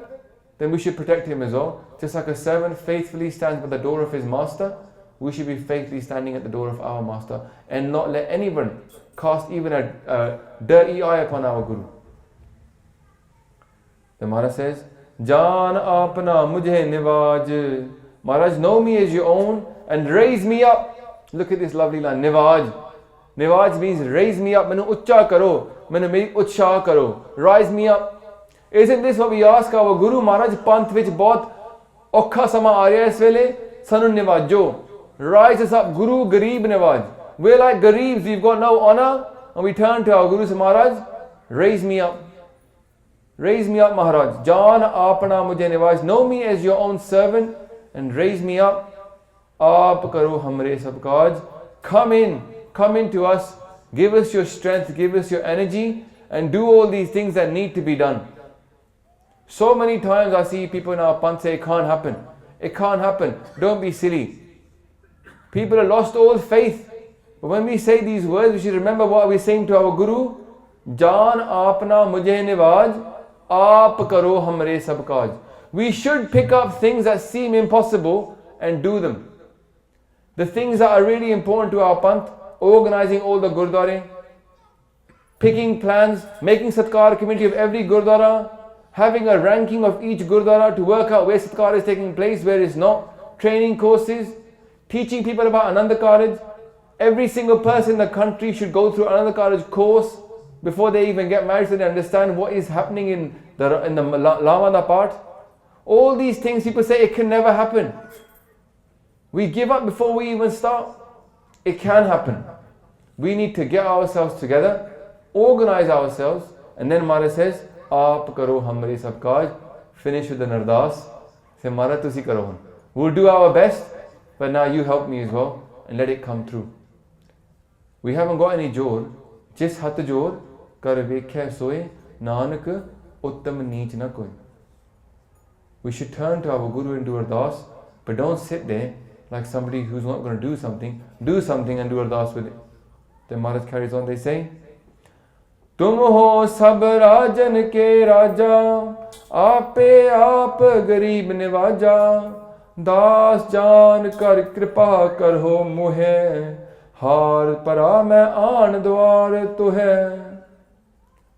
then we should protect him as well. Just like a servant faithfully stands by the door of his master, we should be faithfully standing at the door of our master and not let anyone cast even a dirty eye upon our Guru. The Maharaj says, Jaan Apna Mujhai Nivaj. Maharaj, know me as your own and raise me up. Look at this lovely line, Nivaj. Nivaj means raise me up. Mainu ucha karo. Mainu meri utshah karo. Rise me up. Isn't this what we ask our Guru? Maharaj, panth vich bahut aukha sama aa raha hai is vele. Sanu nivajo. Rise us up, Guru Garib Nivaj. We're like Garibs, we've got no honor. And we turn to our Guru, say, Maharaj, raise me up. Raise me up, Maharaj. Jaan Apna Mujhai Nivaj. Know me as your own servant and raise me up. Aap karo hamre sab kaaj. Come in to us. Give us your strength, give us your energy and do all these things that need to be done. So many times I see people in our panth say, it can't happen. It can't happen. Don't be silly. People have lost all faith. But when we say these words, we should remember what we're saying to our Guru. Jaan Apna Mujhai Nivaj. Aap karo hamre sab kaaj. We should pick up things that seem impossible and do them. The things that are really important to our panth, organizing all the gurdwara, picking plans, making satkar committee of every gurdwara, having a ranking of each gurdwara to work out where satkar is taking place, where it's not, training courses, teaching people about Ananda College. Every single person in the country should go through Ananda College course before they even get married so they understand what is happening in the Lamada part. All these things people say it can never happen. We give up before we even start. It can happen. We need to get ourselves together, organize ourselves, and then Maharaj says, Aap karo hamre sab kaaj. Finish with the nardas. Say, Maharaj, tusi karo hun. We'll do our best, but now you help me as well and let it come through. We haven't got any jor. Jis hat jor kar vekhya soye nanak uttam neech na koi. We should turn to our Guru and do ardas, but don't sit there like somebody who's not going to do something. Do something and do ardas with it. Then Maharaj carries on, they say, Tum ho sab rajan ke raja, aape aap garib nivaja, das jaan kar kripa kar ho muhe, har para main aan dwar tuhe.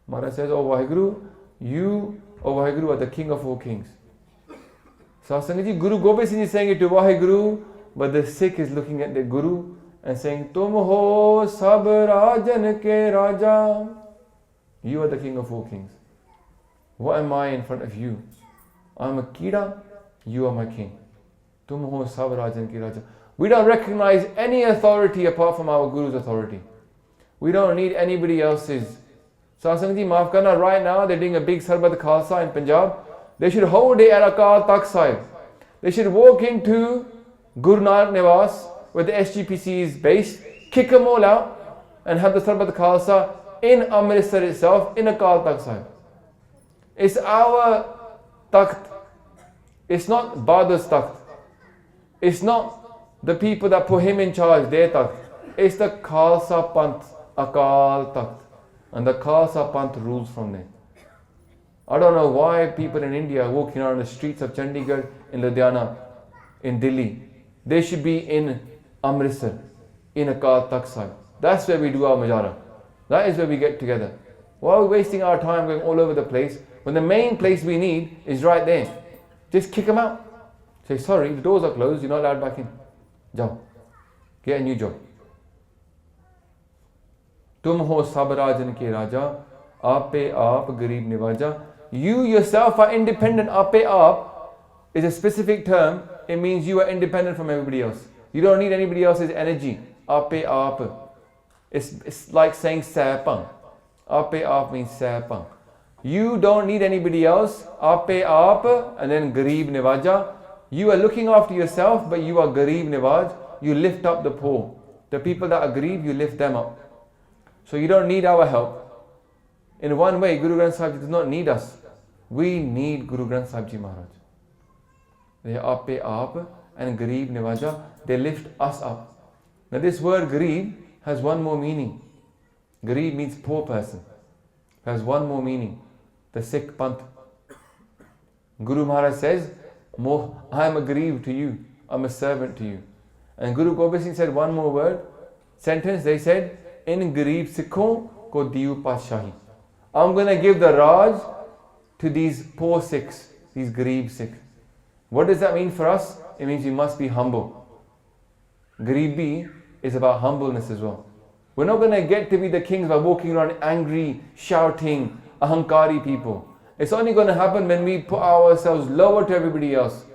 Maharaj says, Oh Vaheguru, you, O Vaheguru, are the king of all kings. Sasangaji, Guru Gobind Singh is saying it to Vaheguru, but the Sikh is looking at the Guru and saying, Tum ho sab rajan ke raja. You are the king of all kings. What am I in front of you? I'm a Kida, you are my king. Tum ho sab rajan ke raja. We don't recognize any authority apart from our Guru's authority. We don't need anybody else's. Sasangaji, maaf karna, right now they're doing a big Sarbad Khalsa in Punjab. They should hold it at Akal Takht Sahib. They should walk into Guru Nanak Niwas, where the SGPC is based, kick them all out, and have the Sarbat Khalsa in Amritsar itself, in Akal Takht Sahib. It's our Takht. It's not Badr's Takht. It's not the people that put him in charge, their Takht. It's the Khalsa Panth, Akal Takht. And the Khalsa Panth rules from there. I don't know why people in India are walking around the streets of Chandigarh, in Ludhiana, in Delhi. They should be in Amritsar, in Akal Takht Sahib. That's where we do our Mujara. That is where we get together. Why are we wasting our time going all over the place when the main place we need is right there? Just kick them out. Say, sorry, the doors are closed, you're not allowed back in. Jao. Get a new job. Tum ho sab rajan ke raja, aape aap garib nivaja. You yourself are independent. Aape aap is a specific term. It means you are independent from everybody else. You don't need anybody else's energy. Aape aap. It's like saying sapang. Aape aap means sapang. You don't need anybody else. Aape aap and then garib nivaja. You are looking after yourself, but you are garib nivaj. You lift up the poor. The people that are garib, you lift them up. So you don't need our help. In one way, Guru Granth Sahib Ji does not need us. We need Guru Granth Sahib Ji Maharaj. They are aape aap and garib nivaja. They lift us up. Now this word garib has one more meaning. Garib means poor person. Has one more meaning. The Sikh Panth. Guru Maharaj says, I am a Garib to you, I'm a servant to you. And Guru Gobind Singh said one more sentence, they said, in Garib Sikhon ko diyu Padshahi. I'm going to give the Raj to these poor Sikhs, these Garib Sikh. What does that mean for us? It means we must be humble. Garibi is about humbleness as well. We're not going to get to be the kings by walking around angry, shouting, ahankari people. It's only going to happen when we put ourselves lower to everybody else.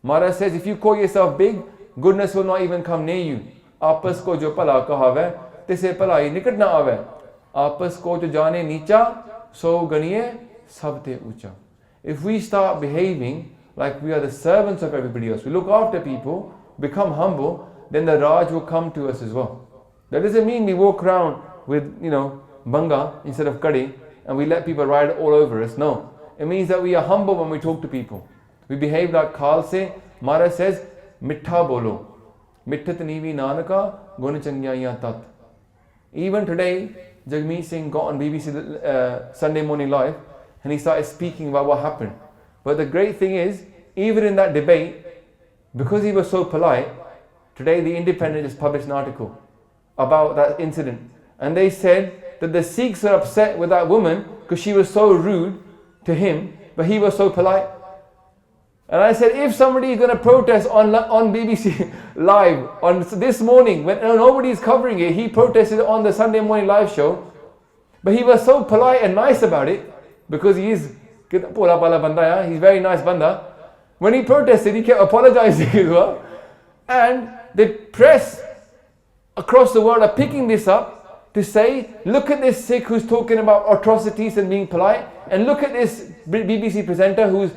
Maharaj says, if you call yourself big, goodness will not even come near you. Aapas ko jo pala kahave, tise palai nikat na aave. Aapas ko jo jane nicha, so ganiye sabte ucha. If we start behaving like we are the servants of everybody else, we look after people, become humble, then the Raj will come to us as well. That doesn't mean we walk around with, banga instead of kadi and we let people ride all over us. No. It means that we are humble when we talk to people. We behave like Khalse. Maharaj says, Mittha bolo. Mittat nivi nanaka gun changyaya tat. Even today, Jagraj Singh got on BBC Sunday Morning Live and he started speaking about what happened. But the great thing is, even in that debate, because he was so polite, today the Independent just published an article about that incident. And they said that the Sikhs are upset with that woman because she was so rude to him, but he was so polite. And I said, if somebody is going to protest on BBC Live on this morning, when nobody is covering it, he protested on the Sunday Morning Live show, but he was so polite and nice about it, because he is pola pala banda, he's very nice banda. When he protested, he kept apologizing as well. And the press across the world are picking this up to say, look at this Sikh who's talking about atrocities and being polite, and look at this BBC presenter who's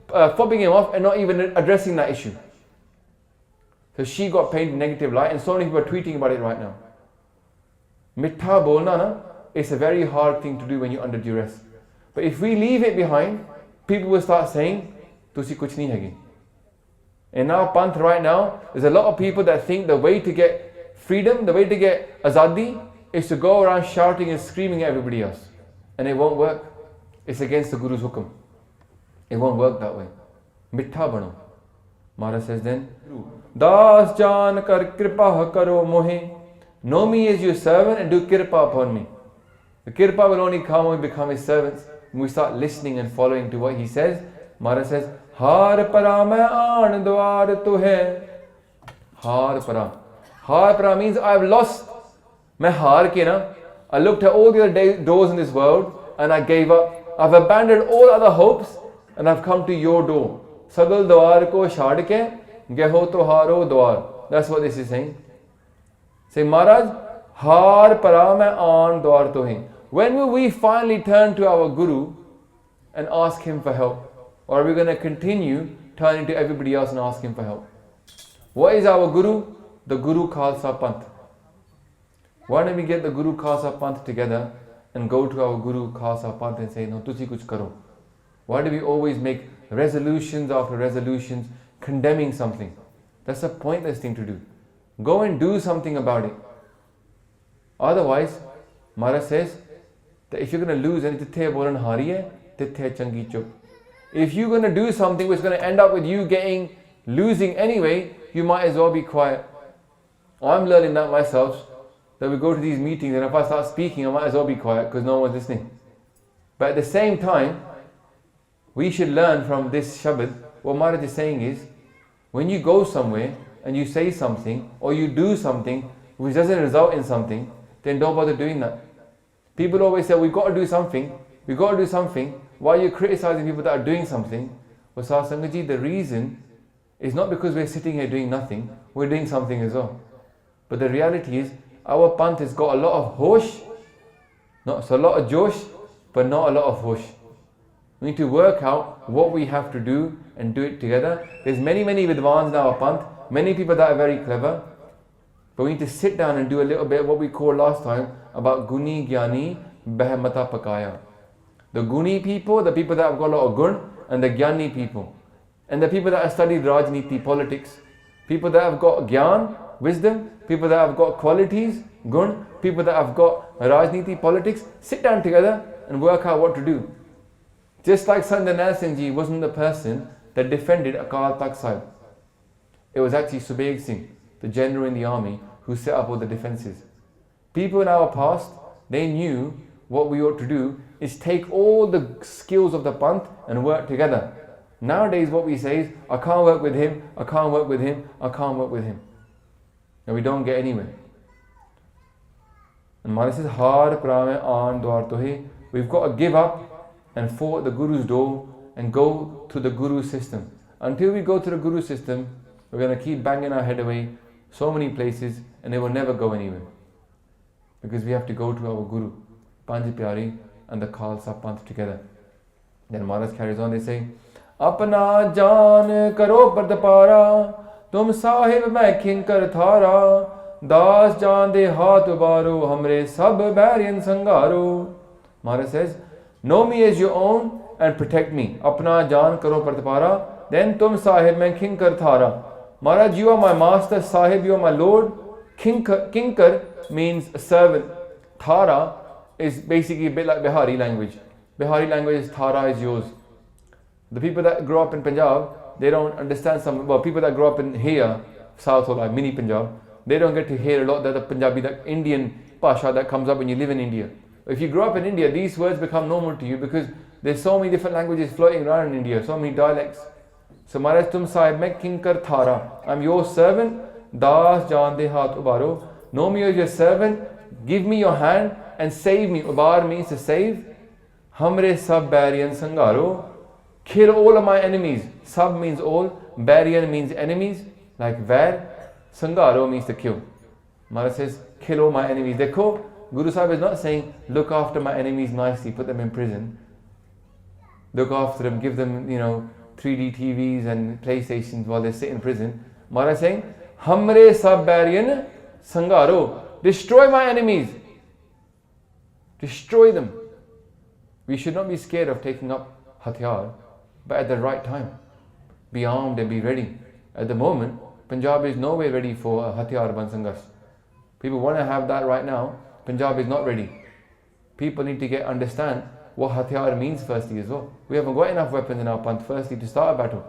fobbing him off and not even addressing that issue. So she got painted in negative light, and so many people are tweeting about it right now. Mittha bolna na, it's a very hard thing to do when you're under duress. But if we leave it behind, people will start saying, Tusi kuch nahi hegi. In our panth right now, there's a lot of people that think the way to get freedom, the way to get azadi, is to go around shouting and screaming at everybody else. And it won't work. It's against the Guru's hukum. It won't work that way. Mittha bano. Maharaj says then, Das Jaan kar kripa karo mohe. Know me as your servant and do kirpa upon me. The kirpa will only come when we become his servants. When we start listening and following to what he says. Maharaj says, Har para main aan dwar tu hai. Har para. Har para means I've lost. Main haar ke na. I looked at all the other doors in this world and I gave up. I've abandoned all other hopes and I've come to your door. Sagal dwar ko shad ke geho to haro dwar. That's what this is saying. Say, Maharaj, har para main aan dwar tu hai. When will we finally turn to our Guru and ask him for help? Or are we going to continue turning to everybody else and ask him for help? What is our Guru? The Guru Khalsa Panth. Why don't we get the Guru Khalsa Panth together and go to our Guru Khalsa Panth and say, no, tusi kuch karo. Why do we always make resolutions after resolutions condemning something? That's a pointless thing to do. Go and do something about it. Otherwise, Maharaj says that if you're going to lose, if you're going to do something which is going to end up with you losing anyway, you might as well be quiet. I'm learning that myself, that we go to these meetings and if I start speaking, I might as well be quiet because no one's listening. But at the same time, we should learn from this shabad. What Maharaj is saying is, when you go somewhere and you say something or you do something which doesn't result in something, then don't bother doing that. People always say, we've got to do something. We've got to do something. Why are you criticizing people that are doing something? Well, Sangaji, the reason is not because we're sitting here doing nothing. We're doing something as well. But the reality is, our panth has got a lot of hosh, not so a lot of josh, but not a lot of hosh. We need to work out what we have to do and do it together. There's many vidwans in our panth, many people that are very clever. But we need to sit down and do a little bit of what we called last time about Guni Gyani Behmata Pakaya. The Guni people, the people that have got a lot of gun, and the Gyani people. And the people that have studied Rajniti, politics. People that have got Gyan, wisdom, people that have got qualities, gun, people that have got Rajniti, politics. Sit down together and work out what to do. Just like Sant Jarnail Singh Ji wasn't the person that defended Akal Takht Sahib. It was actually Subeg Singh, the general in the army, who set up all the defences. People in our past, they knew what we ought to do is take all the skills of the Panth and work together. Nowadays what we say is, I can't work with him, I can't work with him, I can't work with him. And we don't get anywhere. And Maharaj says, Har prame aan dwar tohe. We've got to give up and fall at the Guru's door and go to the Guru system. Until we go to the Guru system, we're going to keep banging our head away so many places and it will never go anywhere. Because we have to go to our Guru, Panj Pyari and the Khalsa Panth together. Then Maharaj carries on, they say, Apna Jaan Karo Pratpareeai, Tum Sahib main Kinkar Thara, Das Jaan de Haat Ubaro, Hamre Sab Bairyan Sangaro. Maharaj says, know me as your own and protect me. Apna Jaan Karo Pratpareeai, then Tum Sahib main Kinkar Thara. Maharaj, you are my master. Sahib, you are my lord. Kinkar means a servant. Thara is basically a bit like Bihari language. Bihari language is Thara is yours. The people that grow up in Punjab, they don't understand people that grow up in here, South or like mini Punjab, they don't get to hear a lot that the Punjabi, that Indian Pasha that comes up when you live in India. If you grow up in India, these words become normal to you because there's so many different languages floating around in India, so many dialects. So Maharaj, Tum Sahib main Kinkar Thara. I'm your servant. Das Jaan de Haat Ubaro. Know me as your servant. Give me your hand and save me. Ubaar means to save. Hamre Sab Bairyan Sangaro. Kill all of my enemies. Sab means all. Bairyan means enemies. Like Vair. Sangaro means to kill. Maharaj says, kill all my enemies. Dekho, Guru Sahib is not saying, look after my enemies nicely, put them in prison. Look after them, give them, 3D TVs and PlayStations while they sit in prison. Maharaj is saying, Hamre Sab Bairyan Sangaro. Destroy my enemies. Destroy them. We should not be scared of taking up Hatiyar, but at the right time. Be armed and be ready. At the moment, Punjab is nowhere ready for a Hatiyar Ban Sanghars. People want to have that right now. Punjab is not ready. People need to understand what Hatiyar means firstly as well. We haven't got enough weapons in our Panth firstly to start a battle.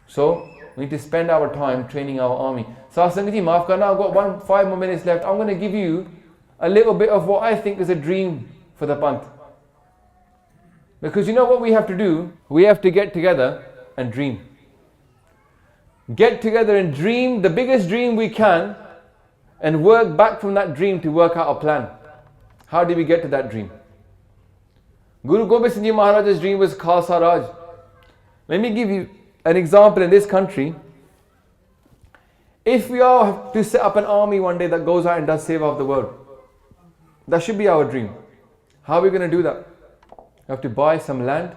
So, we need to spend our time training our army. So, Sangaji, maaf karna, I've got 5 more minutes left. I'm going to give you a little bit of what I think is a dream for the Panth. Because you know what we have to do? We have to get together and dream. Get together and dream the biggest dream we can and work back from that dream to work out a plan. How do we get to that dream? Guru Gobind Singh Ji Maharaj's dream was Khalsa Raj. Let me give you an example in this country. If we all have to set up an army one day that goes out and does seva of the world, that should be our dream. How are we going to do that? We have to buy some land,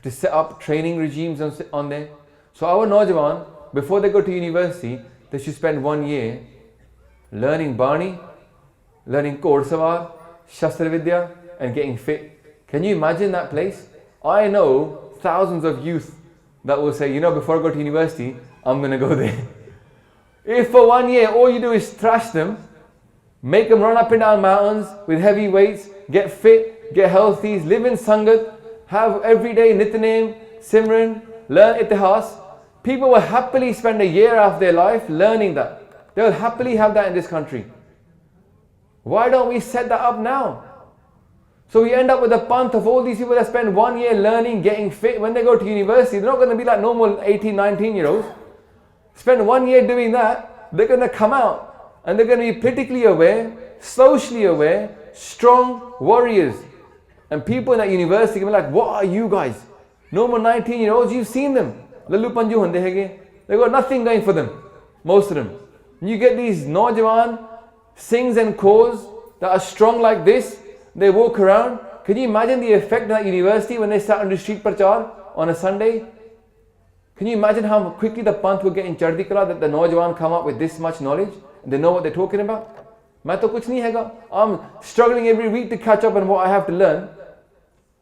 to set up training regimes on there. So our Naujawan, before they go to university, they should spend 1 year learning Bani, learning Korsawar, Shastra Vidya and getting fit. Can you imagine that place? I know thousands of youth that will say, before I go to university, I'm going to go there. If for 1 year all you do is thrash them, make them run up and down mountains with heavy weights, get fit, get healthy, live in Sangat, have everyday Nityanem, Simran, learn Itihas, people will happily spend a year of their life learning that. They will happily have that in this country. Why don't we set that up now? So we end up with a Panth of all these people that spend 1 year learning, getting fit. When they go to university, they're not going to be like normal 18, 19-year-olds. Spend 1 year doing that, they're going to come out and they're going to be politically aware, socially aware, strong warriors. And people in that university can be like, what are you guys? Normal 19-year-olds, you've seen them. Lallu Panju hande hege. They've got nothing going for them, most of them. You get these Naujawan, Singhs and Kaurs that are strong like this, they walk around. Can you imagine the effect of that university when they start on the street prachar on a Sunday? Can you imagine how quickly the Panth will get in Chardi Kala, that the Naujawan come up with this much knowledge and they know what they're talking about? Main to kuch nahi hega. I'm struggling every week to catch up on what I have to learn.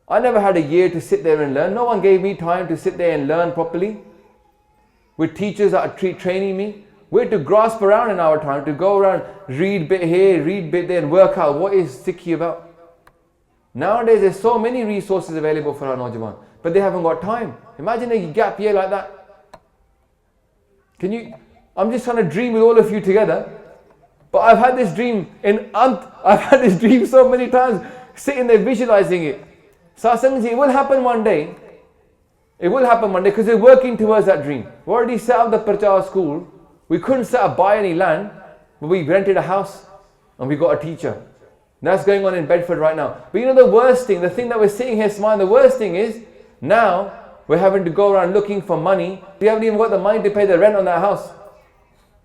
I never had a year to sit there and learn. No one gave me time to sit there and learn properly. With teachers that are training me. We had to grasp around in our time, to go around, read bit here, read bit there and work out what is Sikhi about. Nowadays there's so many resources available for our Naujawan, but they haven't got time. Imagine a gap year like that. I'm just trying to dream with all of you together, but I've had this dream I've had this dream so many times, sitting there visualizing it. Satsangji, it will happen one day. It will happen one day because we're working towards that dream. We already set up the Prachar school. We couldn't buy any land, but we rented a house and we got a teacher. That's going on in Bedford right now. But you know the worst thing, the thing that we're sitting here smiling, the worst thing is now we're having to go around looking for money. We haven't even got the money to pay the rent on that house,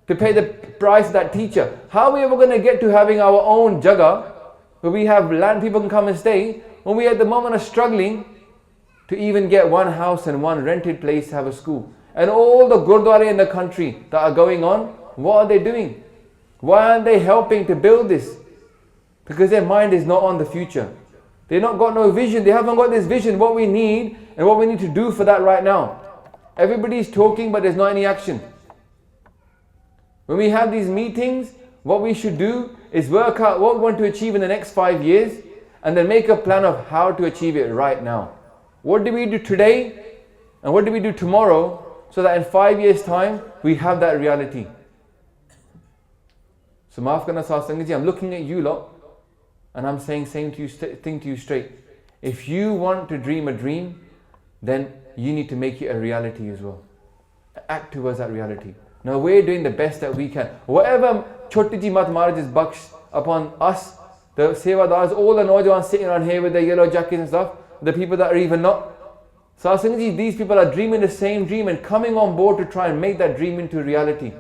to pay the price of that teacher. How are we ever going to get to having our own jaga where we have land, people can come and stay, when we at the moment are struggling to even get one house and one rented place to have a school? And all the gurdwara in the country that are going on, what are they doing? Why aren't they helping to build this? Because their mind is not on the future. They've not got no vision. They haven't got this vision, what we need and what we need to do for that right now. Everybody's talking, but there's not any action. When we have these meetings, what we should do is work out what we want to achieve in the next 5 years and then make a plan of how to achieve it right now. What do we do today and what do we do tomorrow so that in 5 years' time we have that reality? So maaf karna Satsangji, I'm looking at you lot and I'm saying same to you, thing to you straight. If you want to dream a dream, then you need to make it a reality as well. Act towards that reality. Now we're doing the best that we can. Whatever Choti Ji Mat Maharaj is bakshed upon us, the sevadars, all the Naujawans sitting around here with their yellow jackets and stuff, the people that are even not. Satsangji, these people are dreaming the same dream and coming on board to try and make that dream into reality.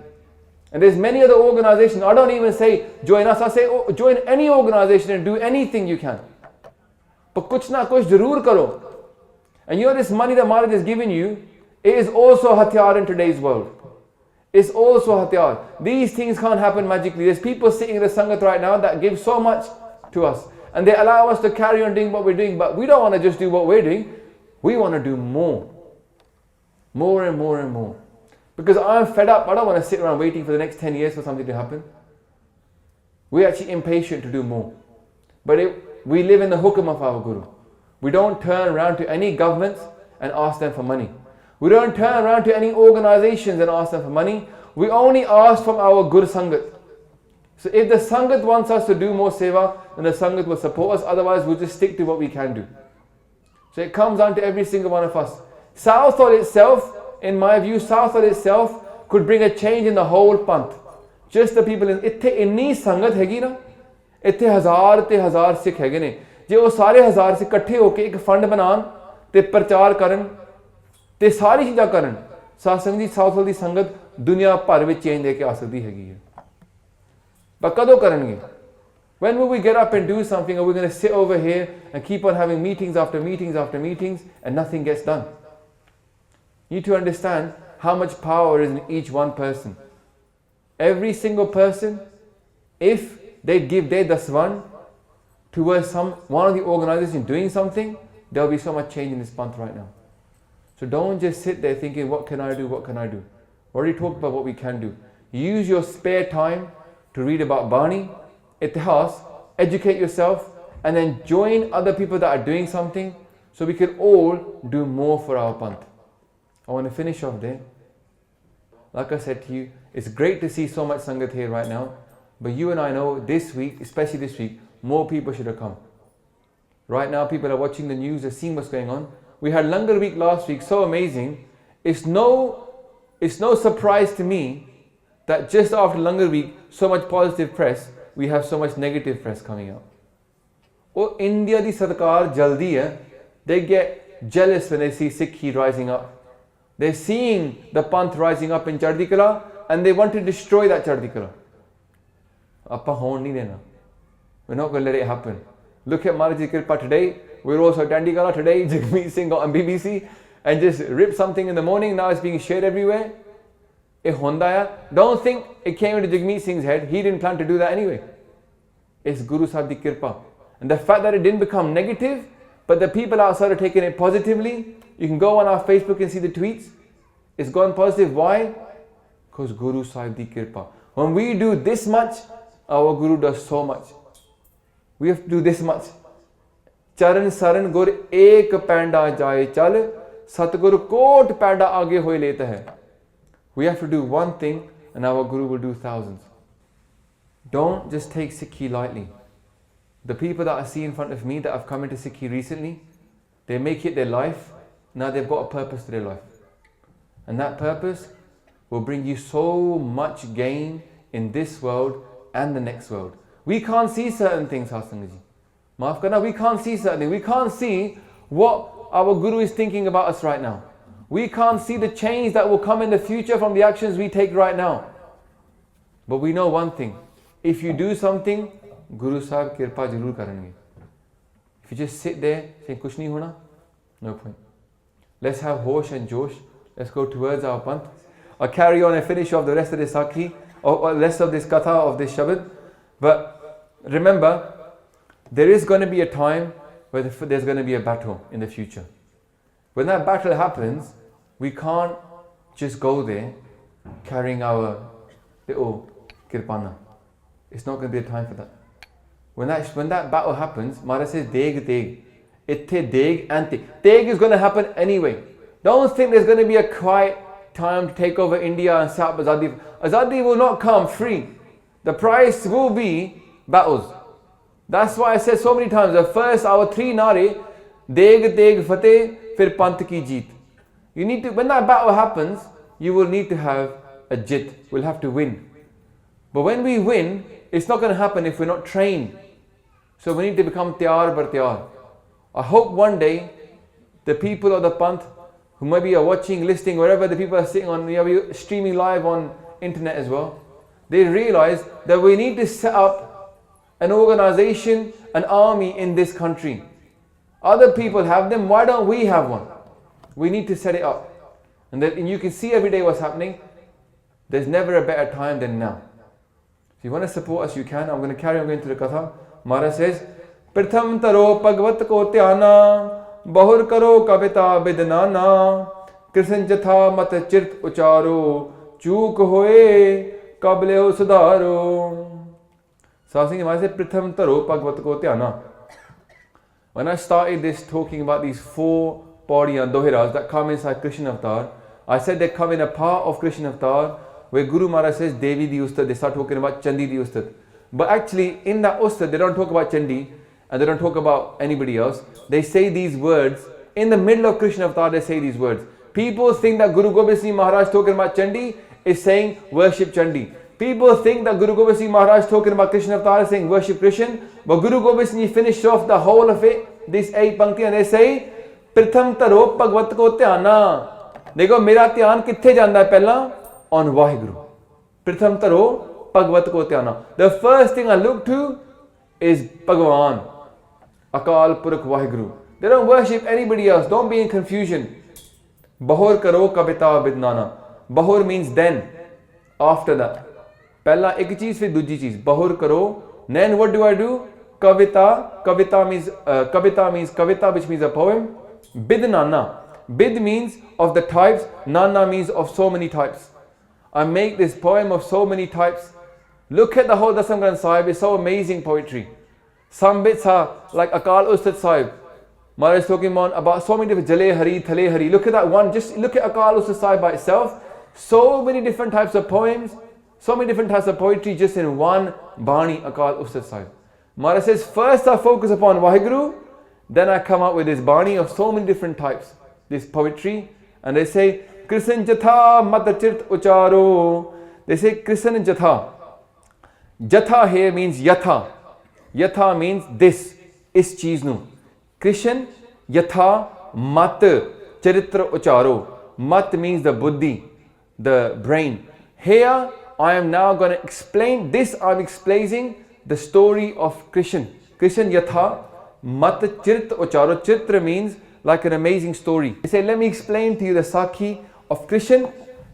And there's many other organizations. I don't even say join us. I say join any organization and do anything you can. But kuch na kuch zarur karo. And you know this money that Maharaj is giving you, it is also hatyar in today's world. It's also hatyar. These things can't happen magically. There's people sitting in the Sangat right now that give so much to us. And they allow us to carry on doing what we're doing. But we don't want to just do what we're doing. We want to do more. More and more and more. Because I'm fed up. I don't want to sit around waiting for the next 10 years for something to happen. We're actually impatient to do more. But we live in the hukum of our Guru. We don't turn around to any governments and ask them for money. We don't turn around to any organizations and ask them for money. We only ask from our Guru Sangat. So if the Sangat wants us to do more seva, then the Sangat will support us. Otherwise, we'll just stick to what we can do. So it comes down to every single one of us. Southall itself, in my view, Southall itself could bring a change in the whole Panth. Just the people in itthe inni Sangat hegi na, itthe hazar Sikh hege ne. Je wo sare hazar Sikh ikkathe hoke ek fund banan te prachar karan te sari cheezan karan, Satsangji Southall di Sangat duniya bhar vich change de ke aa sakdi hegi hai. But kado karenge? When will we get up and do something, or we're going to sit over here and keep on having meetings after meetings after meetings and nothing gets done? You need to understand how much power is in each one person. Every single person, if they give their daswan towards one of the organizations doing something, there will be so much change in this Panth right now. So don't just sit there thinking, what can I do, what can I do? We already talked about what we can do. Use your spare time to read about Bani, Itihas, educate yourself, and then join other people that are doing something so we can all do more for our Panth. I want to finish off there. Like I said to you, it's great to see so much Sangat here right now, but you and I know this week, especially this week, more people should have come. Right now people are watching the news, they're seeing what's going on. We had Langar week last week, so amazing. It's no surprise to me that just after Langar week, so much positive press, we have so much negative press coming out. Oh, India di Sarkar jaldi hai. They get jealous when they see Sikhi rising up. They're seeing the Panth rising up in Chardi Kala and they want to destroy that Chardi Kala. Appa hon nahi dena. We're not going to let it happen. Look at Maharaj Ji Kirpa today. We're also at Dandi Kala today. Jagmeet Singh got on BBC and just ripped something in the morning. Now it's being shared everywhere. Don't think it came into Jagmeet Singh's head. He didn't plan to do that anyway. It's Guru Sahib di Kirpa. And the fact that it didn't become negative, but the people outside are taking it positively. You can go on our Facebook and see the tweets. It's gone positive. Why? Because Guru Sahib di Kirpa. When we do this much, our Guru does so much. We have to do this much. चरण सरन गुर एक पैंडा जाए चल सतगुर coat पैंडा आगे होए लेता है. We have to do one thing and our Guru will do thousands. Don't just take Sikhi lightly. The people that I see in front of me that have come into Sikhi recently, they make it their life. Now they've got a purpose to their life. And that purpose will bring you so much gain in this world and the next world. We can't see certain things, Hasanaji. Maaf karna, we can't see certain things. We can't see what our Guru is thinking about us right now. We can't see the change that will come in the future from the actions we take right now. But we know one thing. If you do something, Guru Sahib kirpa jarur karenge. If you just sit there saying kuch nahi hona, no point. Let's have hosh and josh. Let's go towards our panth. I'll carry on and finish off the rest of this sakhi, or rest of this katha, of this shabad. But remember, there is going to be a time where there's going to be a battle in the future. When that battle happens, we can't just go there carrying our little kirpana. It's not going to be a time for that. When that battle happens, Maharaj says, Deg, Deg. Itthe Deg and Teg. Teg is going to happen anyway. Don't think there's going to be a quiet time to take over India and set up Azadi. Azadi will not come free. The price will be battles. That's why I said so many times, the first, our three nare, Deg, Deg, Fateh, Fir Pant ki jeet. You need to, when that battle happens, you will need to have a jit. We'll have to win. But when we win, it's not going to happen if we're not trained. So we need to become tiyar bar tiyar. I hope one day, the people of the Panth, who maybe are watching, listening, wherever the people are sitting on, streaming live on internet as well, they realize that we need to set up an organization, an army in this country. Other people have them, why don't we have one? We need to set it up. And you can see every day what's happening. There's never a better time than now. If you want to support us, you can. I'm going to carry on going to the Katha. Maharaj says, Pritham taro pagvat ko tyana, bahur karo kavita bidnana, Krishan jatha mat chirt ucharo, chuk hoye kableo sudharo. So I was thinking, Maharaj said, Pritham taro pagvat ko tyana. When I started this talking about these four Paudiyaan Dohiras that come inside Krishna Avatar, I said they come in a part of Krishna Avatar where Guru Maharaj says Devi di Ustad, they start talking about Chandi di Ustad. But actually in that Ustad they don't talk about Chandi and they don't talk about anybody else. They say these words, in the middle of Krishna Avatar they say these words. People think that Guru Gobind Singh Maharaj talking about Chandi is saying worship Chandi. People think that Guru Gobind Singh Maharaj talking about Krishna Avatar is saying worship Krishna. But Guru Gobind Singh finished off the whole of it, this 8 pankti, and they say Pritham taro bhagvat ko tyana. Dekho mera dhyan kithe janda hai pehla? On Vaheguru. Pritham taro bhagvat ko tyana. The first thing I look to is Bhagwan, Akal Purakh Vaheguru. They don't worship anybody else. Don't be in confusion. Bahur karo kavita bidnana. Bahur means then, after that. Pehla ek cheez fir duji cheez. Bahur karo. Then what do I do? Kavita. Kavita means kavita, which means a poem. Bidnana. Bid means of the types. Nana means of so many types. I make this poem of so many types. Look at the whole Dasam Granth Sahib. It's so amazing poetry. Some bits are like Akal Ustad Sahib. Maharaj is talking about so many different Jale Hari, Thale Hari. Look at that one. Just look at Akal Ustad Sahib by itself. So many different types of poems. So many different types of poetry just in one Bani Akal Ustad Sahib. Maharaj says, first I focus upon Vaheguru, then I come up with this Bani of so many different types, this poetry, and they say, Krishan Jatha Matachirt Ucharo. They say Krishan Jatha. Jatha here means Yatha. Yatha means this, is cheez nu. Krishan Yatha Mat Charitra Ucharo. Mat means the buddhi, the brain. Here I am now going to explain this. I'm explaining the story of Krishan. Krishan Yatha Mat Chirt Ucharo. Chitra means like an amazing story. They say, let me explain to you the Sakhi of Krishan.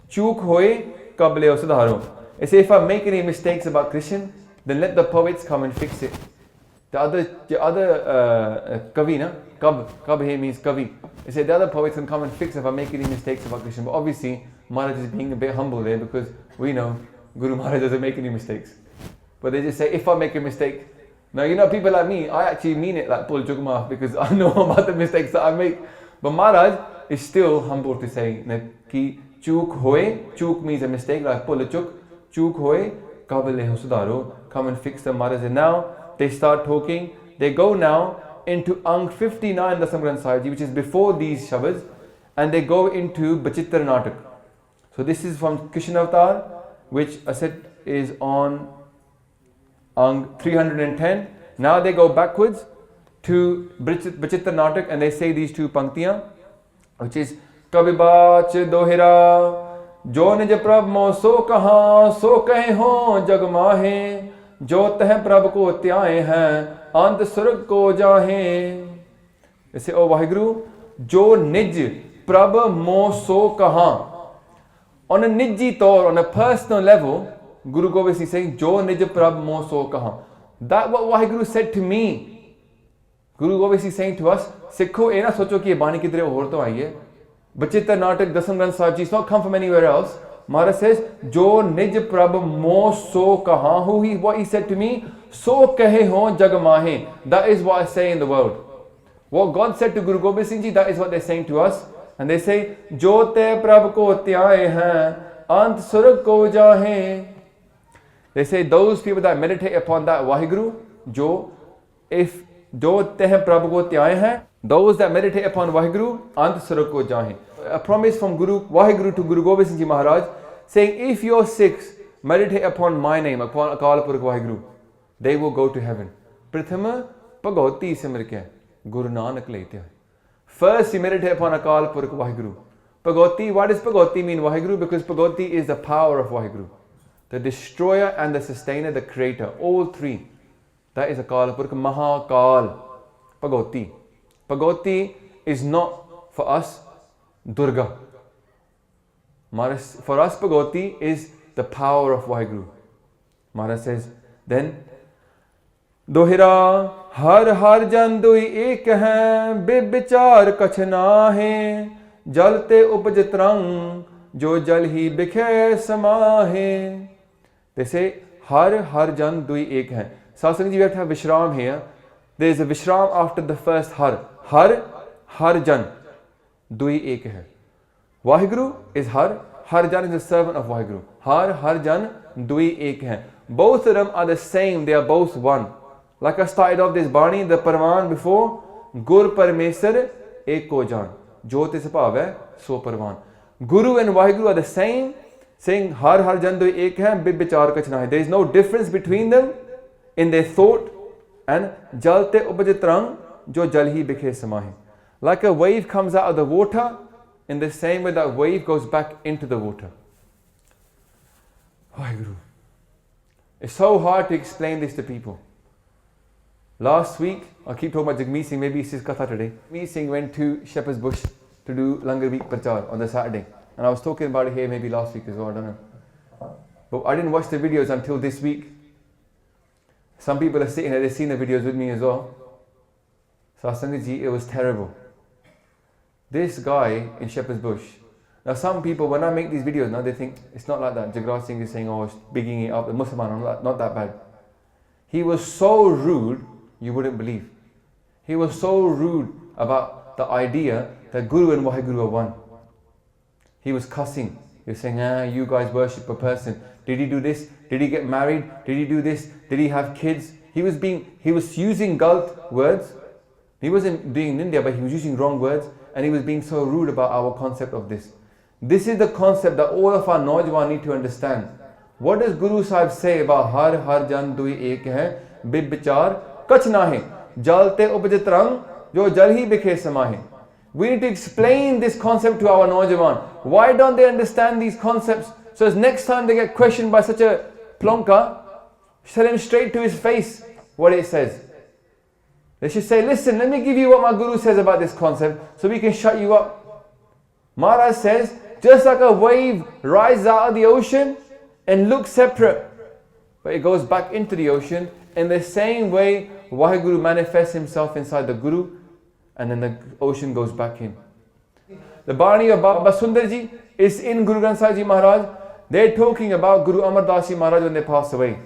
Chuk hoye kableo sudharo. They say, if I make any mistakes about Krishan, then let the poets come and fix it. The other Kavi, na? Kab here means Kavi. They say the other poets can come and fix if I make any mistakes about Krishan. But obviously, Maharaj is being a bit humble there because we know Guru Maharaj doesn't make any mistakes. But they just say, if I make a mistake, Now, you know, people like me, I actually mean it like Pul Chukma because I know about the mistakes that I make. But Maharaj is still humble to say ki chuk hoye, chuk means a mistake, like Pul Chuk, chuk hoye, kabile ho sudaro, come and fix them. Maharaj. And now they start talking, they go now into Ang 59, the Jaswant Sahib, which is before these shabads, and they go into Bachitra Natak. So this is from Krishna Avatar, which I said is on Ang 310. Now they go backwards to Bachitra Natak and they say these two panktiyan, which is Kabibach Dohira Jo Nij Prab Mo So Kaha So Kahe Ho Jag Mahe Jo Teh Prab Ko Tyaye Hain Ant Surg Ko Jahe. They say, oh Vaheguru, Jo Nij Prab Mo So Kaha. On a Niji Taur, on a personal level, Guru Gobind Singh is saying, Jo Nij Prab Mo So Kaha. That what Vaheguru said to me. Guru Gobind Singh is saying to us, Sikho, eh na socho ki ye bani kidre aur to aayi hai. Bachitra Natak, Jaswant Sahib Ji, it's not come from anywhere else. Maharaj says, Jo Nij Prab Mo So Kaha. What he said to me, So Kahe Ho Jag Mahe. That is what I say in the world. What God said to Guru Gobind Singh Ji, that is what they're saying to us. And they say, Jo Te Prab Ko Tyaye Hain Ant Surg Ko Jahe. They say those people that meditate upon that Vaheguru, Jo Teh Prabhu Ko Tyaye Hain, those that meditate upon Vaheguru, Ant Surg Ko Jahe. A promise from Guru Vaheguru to Guru Gobind Singh Ji Maharaj, saying if your Sikhs meditate upon my name, upon Akal Purkh Vaheguru, they will go to heaven. Prathama Bhagavati Simrikya, Guru Nanak Leitya. First you meditate upon Akal Purkh Vaheguru. Bhagavati, what does Bhagavati mean Vaheguru? Because Bhagavati is the power of Vaheguru. The destroyer and the sustainer, the creator, all three. That is Akal Purkh, Mahakal, Bhagavati. Bhagavati is not for us Durga. For us Bhagavati is the power of Vaheguru. Maharaj says, then, Dohira har har jan dui ek hai, bichar kach nahe, jalte upaj trang, jo jal hi bikhe samahe. They say, har jan dui ek hai. Satsang ji, we have to have Vishram here. There is a Vishram after the first har. Har jan dui ek hai. Vaheguru is har jan is the servant of Vaheguru. Har jan dui ek hai. Both of them are the same, they are both one. Like I started off this Bani, the Parvan before, Gur Paramesar Eko Jan. Jyot is bhav hai, so Parvan. Guru and Vaheguru are the same, saying har jan doi ek hai, bichar kach nahi. There is no difference between them in their thought. And jalte upaj trang jo jal hi bikhe samahe. Like a wave comes out of the water, in the same way that wave goes back into the water. Vaheguru. It's so hard to explain this to people. Last week, I keep talking about Jagraj Singh, maybe it's his Katha today. Jagraj Singh went to Shepherd's Bush to do Langar Week Prachar on the Saturday. And I was talking about it here maybe last week as well, I don't know. But I didn't watch the videos until this week. Some people are sitting there, they've seen the videos with me as well. Sasangaji, it was terrible. This guy in Shepherd's Bush. Now some people, when I make these videos now, they think it's not like that. Jagraj Singh is saying, oh, it's bigging it up, the Muslim, not that bad. He was so rude, you wouldn't believe. He was so rude about the idea that Guru and Vaheguru are one. He was cussing. He was saying, you guys worship a person. Did he do this? Did he get married? Did he do this? Did he have kids? He was using galt words. He wasn't doing in India, but he was using wrong words. And he was being so rude about our concept of this. This is the concept that all of our Naujwan need to understand. What does Guru Sahib say about har jan dui ek hai, bichar kach nahe, jalte upaj trang jo jal hi bikhe samahe. We need to explain this concept to our Naujwan. Why don't they understand these concepts? So as next time they get questioned by such a plonka, tell him straight to his face what it says. They should say, listen, let me give you what my Guru says about this concept so we can shut you up. Maharaj says, just like a wave rises out of the ocean and looks separate, but it goes back into the ocean, in the same way Vaheguru manifests himself inside the Guru and then the ocean goes back in. The Bani of Baba Sundarji is in Guru Granth Sahib Ji Maharaj. They're talking about Guru Amar Das Ji Maharaj when they passed away.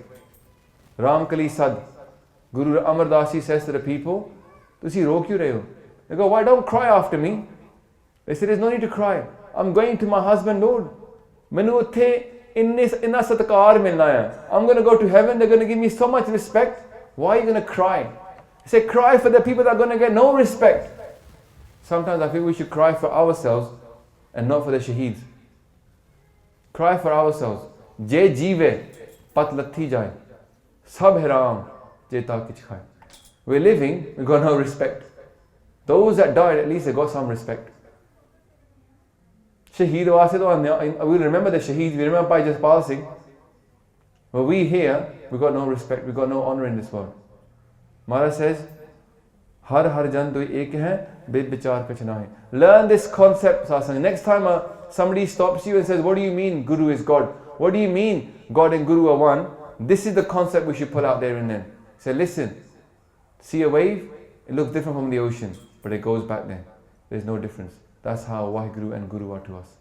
Ramkali Sad. Guru Amar Das Ji says to the people, "Tusi ro kyun rahe ho?" They go, "Why don't cry after me?" They say, "There's no need to cry. I'm going to my husband, Lord. Mainu utthe inna satkar milna hai. I'm going to go to heaven. They're going to give me so much respect. Why are you going to cry?" They say, "Cry for the people that are going to get no respect." Sometimes I feel we should cry for ourselves and not for the shaheeds. Cry for ourselves. Je jeeve pat lathi jaye. Sab haram je ta kich khaye. We're living, we've got no respect. Those that died, at least they got some respect. Shaheed wase to we remember the shaheeds, we remember by Jaswant Singh. But we here, we got no respect, we got no honor in this world. Maharaj says, Har jan to ek hai, bed vichar kuch na hai. Learn this concept, satsang. Next time somebody stops you and says, "What do you mean Guru is God? What do you mean God and Guru are one?" This is the concept we should pull out there and then. Say, listen, see a wave, it looks different from the ocean, but it goes back there. There's no difference. That's how Waheguru and Guru are to us.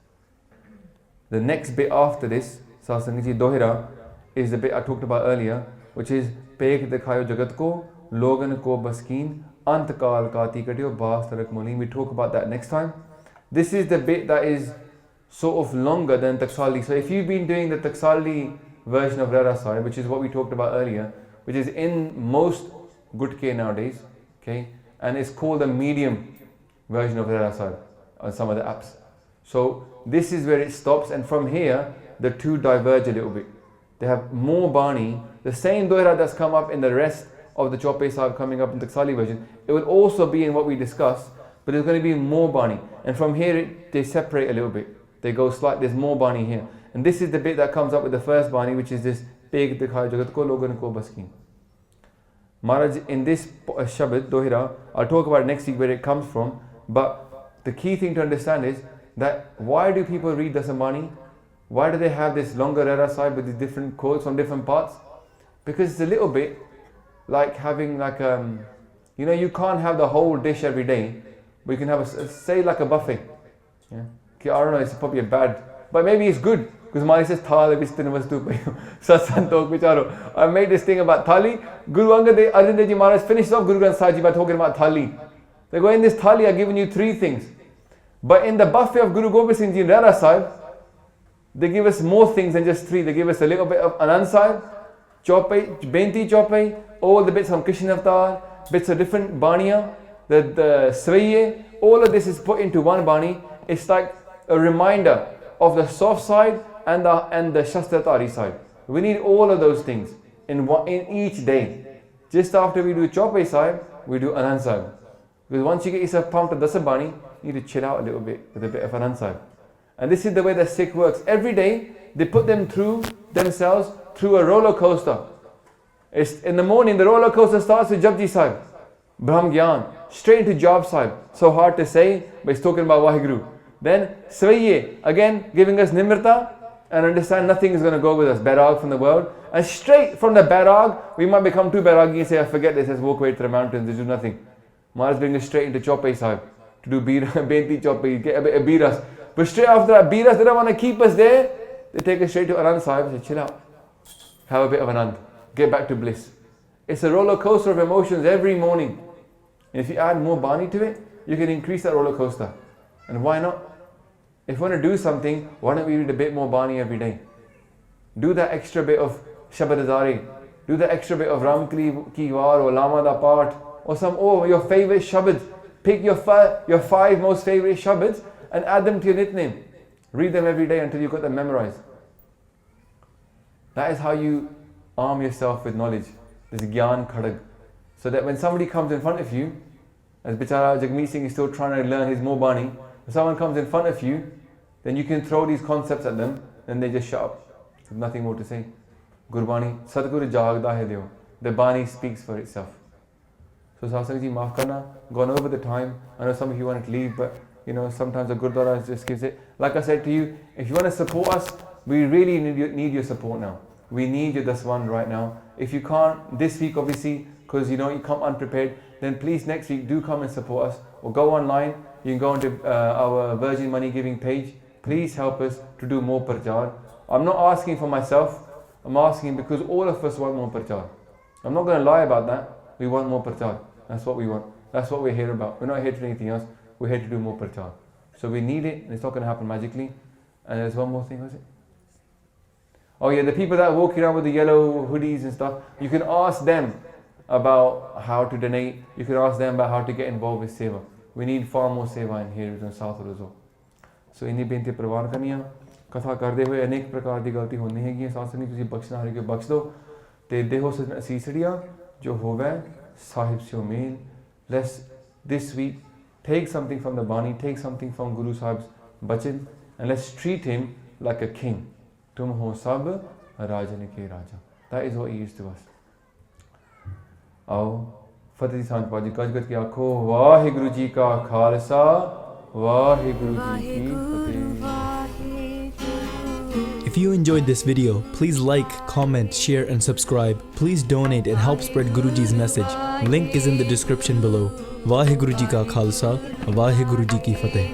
The next bit after this, satsang ji dohira, is the bit I talked about earlier, which is Pek dekhayo jagat ko, logan ko baskeen, antakal kati katyo, baas tarak molin. We talk about that next time. This is the bit that is sort of longer than Taksali. So if you've been doing the Taksali version of Rehraas Sahib, which is what we talked about earlier, which is in most Gutke nowadays, okay, and it's called the medium version of Rehraas Sahib on some of the apps. So this is where it stops, and from here the two diverge a little bit. They have more Bani, the same dohra that's come up in the rest of the Chaupai Sahib coming up in the Taksali version. It will also be in what we discussed, but there's going to be more Bani. And from here they separate a little bit. They go slightly, there's more Bani here. And this is the bit that comes up with the first Bani, which is this Pek dekhayo jagat ko, logan ko baskeen. Maharaj, in this shabad, dohira, I'll talk about it next week where it comes from, but the key thing to understand is that why do people read Dasambani? Why do they have this longer Rehraas Sahib with these different quotes from different parts? Because it's a little bit like having you can't have the whole dish every day, but you can have say like a buffet. Yeah? Okay, I don't know, it's probably a bad, but maybe it's good, because Mali says thali bistin vastu satsantok vicharo. I made this thing about thali. Guru Angad Arjan Dev Ji Maharaj finished off Guru Granth Sahib Ji by talking about thali. They go, in this thali I've given you 3 things, but in the buffet of Guru Gobind Singh Ji and Rehraas Sahib, they give us more things than just 3. They give us a little bit of Anand Sahib, Chaupai, Benti Chaupai, all the bits from Krishna Avatar, bits of different Baniya, the Svaiye, all of this is put into one Bani. It's like a reminder of the soft side and the Shastratari side. We need all of those things in each day. Just after we do Chaupai Sahib, we do Anand Sahib. Because once you get yourself pumped at Dasabani, you need to chill out a little bit with a bit of Anand Sahib. And this is the way the Sikh works. Every day, they put them through themselves through a roller coaster. It's in the morning, the roller coaster starts with Japji Sahib, Brahm Gyan, straight into Jab Sahib. So hard to say, but it's talking about Waheguru. Then Svaiye, again giving us Nimrata and understand nothing is going to go with us, Bairag from the world. And straight from the Bairag, we might become too Bairagi and say, I forget this, let's walk away to the mountains, they do nothing. Maharaj brings us straight into Chaupai Sahib to do Benti Chaupai, get a bit of Biras. But straight after that Biras, they don't want to keep us there. They take us straight to Anand Sahib and say, chill out, have a bit of Anand, get back to bliss. It's a roller coaster of emotions every morning. And if you add more Bani to it, you can increase that roller coaster. And why not? If you want to do something, why don't we read a bit more Bani every day? Do that extra bit of Shabadazari. Do that extra bit of Ram Ki War or Lama Da Part or your favorite Shabads. Pick your 5 most favorite Shabads and add them to your nickname. Read them every day until you've got them memorized. That is how you arm yourself with knowledge. This Gyan Khadag. So that when somebody comes in front of you, as Bichara Jagmeet Singh is still trying to learn his Mobani, if someone comes in front of you, then you can throw these concepts at them, and they just shut up. There's nothing more to say. Gurbani, Sadguru Jagda hai deo. The Bani speaks for itself. So Satsang ji, maaf karna, gone over the time. I know some of you wanted to leave, but sometimes the Gurdwara just gives it. Like I said to you, if you want to support us, we really need your support now. We need your Daswan right now. If you can't this week, obviously, because you come unprepared, then please next week do come and support us. Or go online. You can go onto our Virgin Money Giving page. Please help us to do more prachar. I'm not asking for myself. I'm asking because all of us want more prachar. I'm not going to lie about that. We want more prachar. That's what we want. That's what we're here about. We're not here to do anything else. We're here to do more prachar. So we need it, and it's not going to happen magically. And there's one more thing, was it? Oh yeah, the people that are walking around with the yellow hoodies and stuff, you can ask them about how to donate. You can ask them about how to get involved with seva. We need far more seva in here in South as well. So इन्हीं बेनती प्रवान करनियां कथा करते हुए अनेक प्रकार की गलती होनी हैगी साथ नहीं तुसी बख्शना हर के बख्श दो ते देहो असीसड़ियां जो होवे साहिब से उम्मीद. Let's this week take something from the Bani, take something from Guru Sahib's bachan, and let's treat him like a king. Tum ho sab rajan ke raja. That is what he is to us. आओ फतेह दी सांझ पाजी गज गज के आखो वाहिगुरु जी का खालसा वाहिगुरु जी की फतेह. If you enjoyed this video, please like, comment, share and subscribe. Please donate and help spread Guruji's message. Link is in the description below. Vaheguru Ji Ka Khalsa, Vaheguru Ji Ki Fateh.